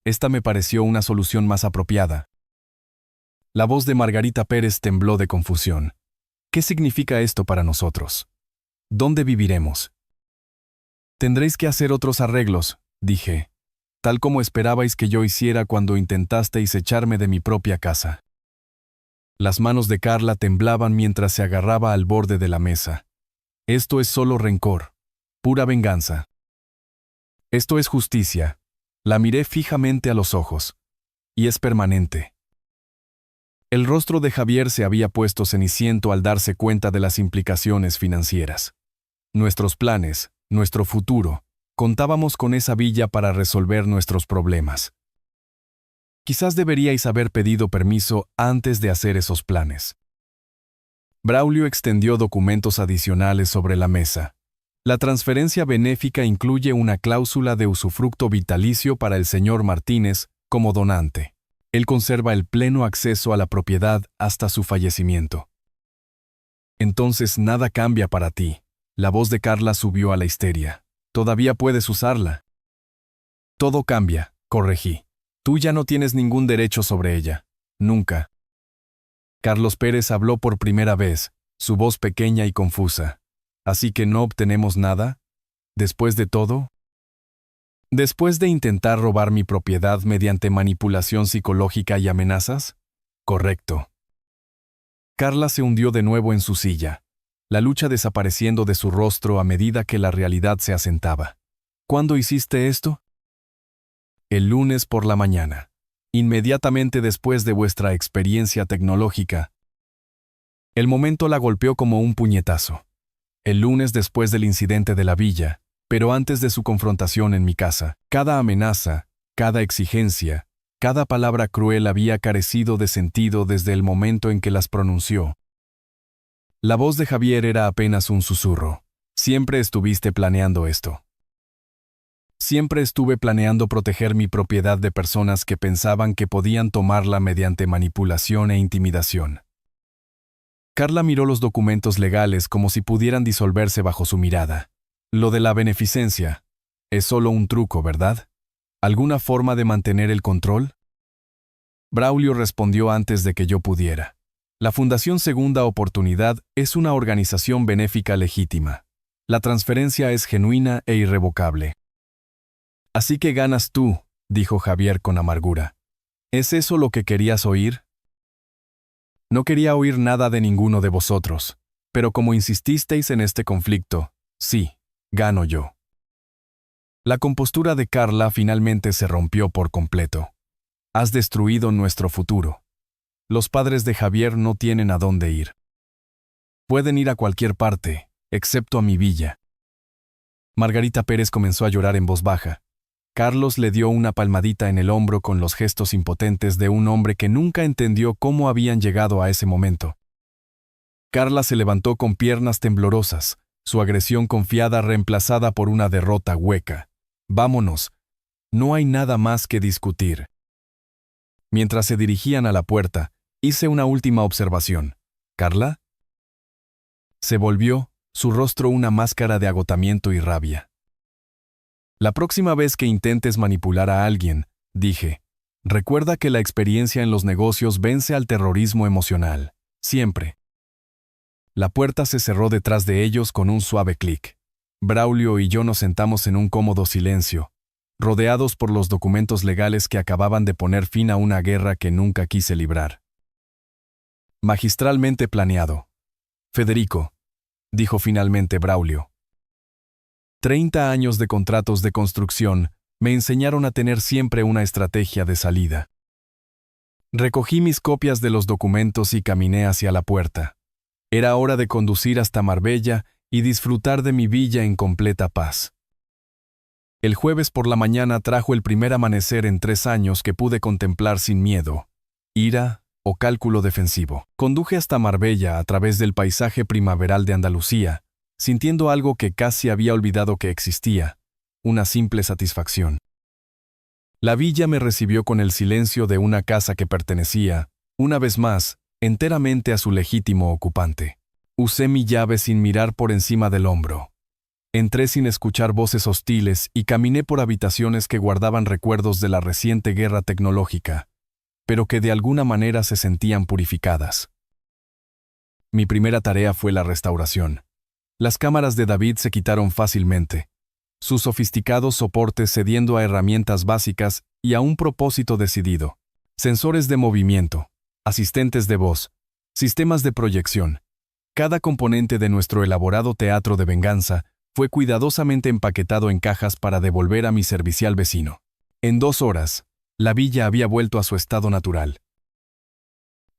Esta me pareció una solución más apropiada. La voz de Margarita Pérez tembló de confusión. ¿Qué significa esto para nosotros? ¿Dónde viviremos? Tendréis que hacer otros arreglos, dije, tal como esperabais que yo hiciera cuando intentasteis echarme de mi propia casa. Las manos de Carla temblaban mientras se agarraba al borde de la mesa. Esto es solo rencor, pura venganza. Esto es justicia. La miré fijamente a los ojos. Y es permanente. El rostro de Javier se había puesto ceniciento al darse cuenta de las implicaciones financieras. Nuestros planes, nuestro futuro, contábamos con esa villa para resolver nuestros problemas. Quizás deberíais haber pedido permiso antes de hacer esos planes. Braulio extendió documentos adicionales sobre la mesa. La transferencia benéfica incluye una cláusula de usufructo vitalicio para el señor Martínez como donante. Él conserva el pleno acceso a la propiedad hasta su fallecimiento. Entonces nada cambia para ti. La voz de Carla subió a la histeria. Todavía puedes usarla. Todo cambia, corregí. Tú ya no tienes ningún derecho sobre ella. Nunca. Carlos Pérez habló por primera vez, su voz pequeña y confusa. ¿Así que no obtenemos nada? ¿Después de todo? ¿Después de intentar robar mi propiedad mediante manipulación psicológica y amenazas? Correcto. Carla se hundió de nuevo en su silla, la lucha desapareciendo de su rostro a medida que la realidad se asentaba. ¿Cuándo hiciste esto? El lunes por la mañana, inmediatamente después de vuestra experiencia tecnológica. El momento la golpeó como un puñetazo. El lunes después del incidente de la villa, pero antes de su confrontación en mi casa, cada amenaza, cada exigencia, cada palabra cruel había carecido de sentido desde el momento en que las pronunció. La voz de Javier era apenas un susurro. Siempre estuviste planeando esto. Siempre estuve planeando proteger mi propiedad de personas que pensaban que podían tomarla mediante manipulación e intimidación. Carla miró los documentos legales como si pudieran disolverse bajo su mirada. Lo de la beneficencia es solo un truco, ¿verdad? ¿Alguna forma de mantener el control? Braulio respondió antes de que yo pudiera. La Fundación Segunda Oportunidad es una organización benéfica legítima. La transferencia es genuina e irrevocable. Así que ganas tú, dijo Javier con amargura. ¿Es eso lo que querías oír? No quería oír nada de ninguno de vosotros, pero como insististeis en este conflicto, sí, gano yo. La compostura de Carla finalmente se rompió por completo. Has destruido nuestro futuro. Los padres de Javier no tienen a dónde ir. Pueden ir a cualquier parte, excepto a mi villa. Margarita Pérez comenzó a llorar en voz baja. Carlos le dio una palmadita en el hombro con los gestos impotentes de un hombre que nunca entendió cómo habían llegado a ese momento. Carla se levantó con piernas temblorosas, su agresión confiada reemplazada por una derrota hueca. «Vámonos. No hay nada más que discutir». Mientras se dirigían a la puerta, hice una última observación. «¿Carla?». Se volvió, su rostro una máscara de agotamiento y rabia. «La próxima vez que intentes manipular a alguien», dije, «recuerda que la experiencia en los negocios vence al terrorismo emocional. Siempre». La puerta se cerró detrás de ellos con un suave clic. Braulio y yo nos sentamos en un cómodo silencio, rodeados por los documentos legales que acababan de poner fin a una guerra que nunca quise librar. «Magistralmente planeado. Federico», dijo finalmente Braulio. 30 años de contratos de construcción me enseñaron a tener siempre una estrategia de salida. Recogí mis copias de los documentos y caminé hacia la puerta. Era hora de conducir hasta Marbella y disfrutar de mi villa en completa paz. El jueves por la mañana trajo el primer amanecer en 3 años que pude contemplar sin miedo, ira o cálculo defensivo. Conduje hasta Marbella a través del paisaje primaveral de Andalucía, sintiendo algo que casi había olvidado que existía, una simple satisfacción. La villa me recibió con el silencio de una casa que pertenecía, una vez más, enteramente a su legítimo ocupante. Usé mi llave sin mirar por encima del hombro. Entré sin escuchar voces hostiles y caminé por habitaciones que guardaban recuerdos de la reciente guerra tecnológica, pero que de alguna manera se sentían purificadas. Mi primera tarea fue la restauración. Las cámaras de David se quitaron fácilmente, sus sofisticados soportes cediendo a herramientas básicas y a un propósito decidido. Sensores de movimiento, asistentes de voz, sistemas de proyección. Cada componente de nuestro elaborado teatro de venganza fue cuidadosamente empaquetado en cajas para devolver a mi servicial vecino. En 2 horas, la villa había vuelto a su estado natural.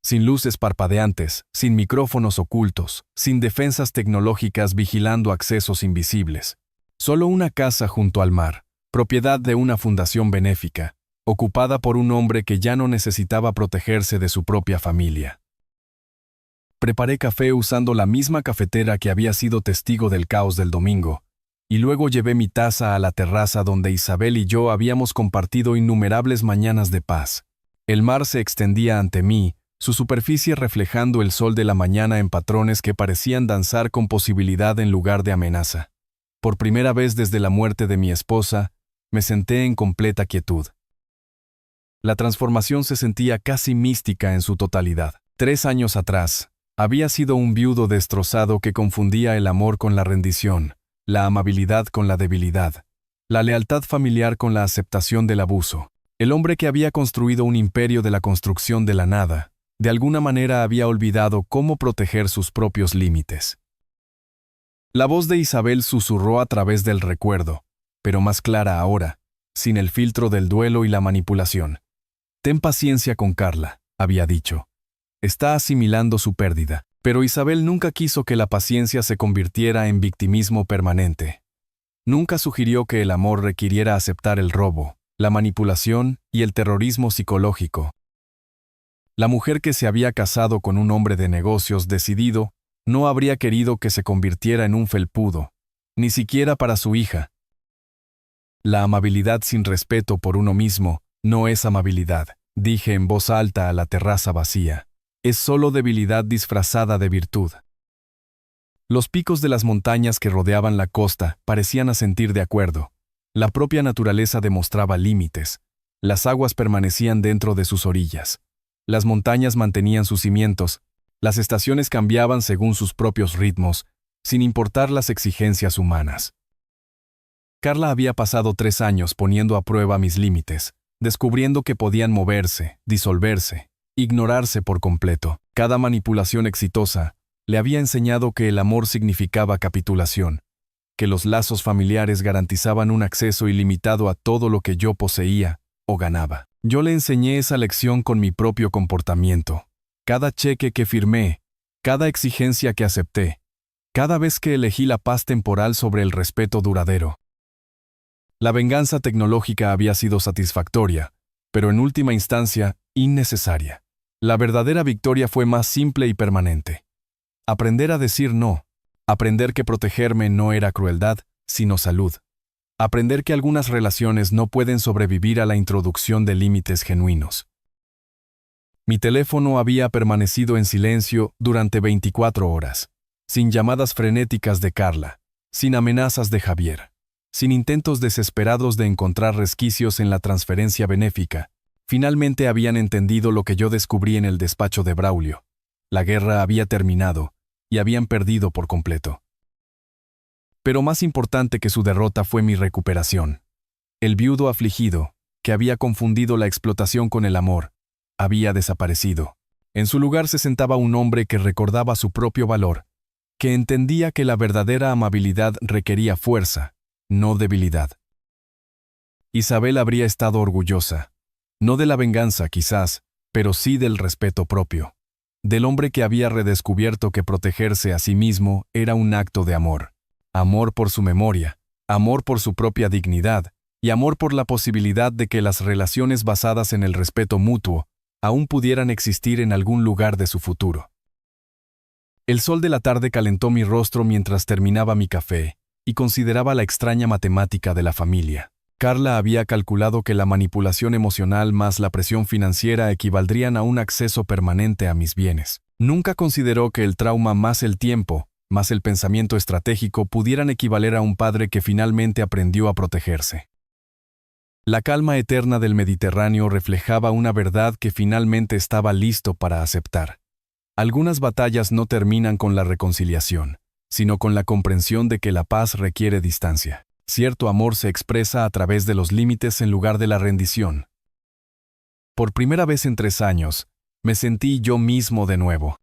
Sin luces parpadeantes, sin micrófonos ocultos, sin defensas tecnológicas vigilando accesos invisibles. Solo una casa junto al mar, propiedad de una fundación benéfica, ocupada por un hombre que ya no necesitaba protegerse de su propia familia. Preparé café usando la misma cafetera que había sido testigo del caos del domingo, y luego llevé mi taza a la terraza donde Isabel y yo habíamos compartido innumerables mañanas de paz. El mar se extendía ante mí, su superficie reflejando el sol de la mañana en patrones que parecían danzar con posibilidad en lugar de amenaza. Por primera vez desde la muerte de mi esposa, me senté en completa quietud. La transformación se sentía casi mística en su totalidad. 3 años atrás, había sido un viudo destrozado que confundía el amor con la rendición, la amabilidad con la debilidad, la lealtad familiar con la aceptación del abuso. El hombre que había construido un imperio de la construcción de la nada, de alguna manera había olvidado cómo proteger sus propios límites. La voz de Isabel susurró a través del recuerdo, pero más clara ahora, sin el filtro del duelo y la manipulación. «Ten paciencia con Carla», había dicho. «Está asimilando su pérdida». Pero Isabel nunca quiso que la paciencia se convirtiera en victimismo permanente. Nunca sugirió que el amor requiriera aceptar el robo, la manipulación y el terrorismo psicológico. La mujer que se había casado con un hombre de negocios decidido no habría querido que se convirtiera en un felpudo, ni siquiera para su hija. La amabilidad sin respeto por uno mismo no es amabilidad, dije en voz alta a la terraza vacía. Es solo debilidad disfrazada de virtud. Los picos de las montañas que rodeaban la costa parecían asentir de acuerdo. La propia naturaleza demostraba límites. Las aguas permanecían dentro de sus orillas. Las montañas mantenían sus cimientos. Las estaciones cambiaban según sus propios ritmos, sin importar las exigencias humanas. Carla había pasado 3 años poniendo a prueba mis límites, descubriendo que podían moverse, disolverse, ignorarse por completo. Cada manipulación exitosa le había enseñado que el amor significaba capitulación, que los lazos familiares garantizaban un acceso ilimitado a todo lo que yo poseía o ganaba. Yo le enseñé esa lección con mi propio comportamiento. Cada cheque que firmé, cada exigencia que acepté, cada vez que elegí la paz temporal sobre el respeto duradero. La venganza tecnológica había sido satisfactoria, pero en última instancia, innecesaria. La verdadera victoria fue más simple y permanente. Aprender a decir no. Aprender que protegerme no era crueldad, sino salud. Aprender que algunas relaciones no pueden sobrevivir a la introducción de límites genuinos. Mi teléfono había permanecido en silencio durante 24 horas, sin llamadas frenéticas de Carla, sin amenazas de Javier, sin intentos desesperados de encontrar resquicios en la transferencia benéfica. Finalmente habían entendido lo que yo descubrí en el despacho de Braulio. La guerra había terminado, y habían perdido por completo. Pero más importante que su derrota fue mi recuperación. El viudo afligido, que había confundido la explotación con el amor, había desaparecido. En su lugar se sentaba un hombre que recordaba su propio valor, que entendía que la verdadera amabilidad requería fuerza, no debilidad. Isabel habría estado orgullosa, no de la venganza quizás, pero sí del respeto propio, del hombre que había redescubierto que protegerse a sí mismo era un acto de amor. Amor por su memoria, amor por su propia dignidad y amor por la posibilidad de que las relaciones basadas en el respeto mutuo aún pudieran existir en algún lugar de su futuro. El sol de la tarde calentó mi rostro mientras terminaba mi café y consideraba la extraña matemática de la familia. Carla había calculado que la manipulación emocional más la presión financiera equivaldrían a un acceso permanente a mis bienes. Nunca consideró que el trauma más el tiempo, más el pensamiento estratégico pudieran equivaler a un padre que finalmente aprendió a protegerse. La calma eterna del Mediterráneo reflejaba una verdad que finalmente estaba listo para aceptar. Algunas batallas no terminan con la reconciliación, sino con la comprensión de que la paz requiere distancia. Cierto amor se expresa a través de los límites en lugar de la rendición. Por primera vez en 3 años, me sentí yo mismo de nuevo.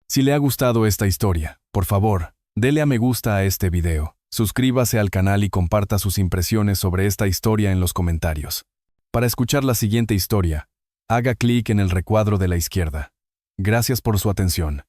Si le ha gustado esta historia, por favor, dele a me gusta a este video, suscríbase al canal y comparta sus impresiones sobre esta historia en los comentarios. Para escuchar la siguiente historia, haga clic en el recuadro de la izquierda. Gracias por su atención.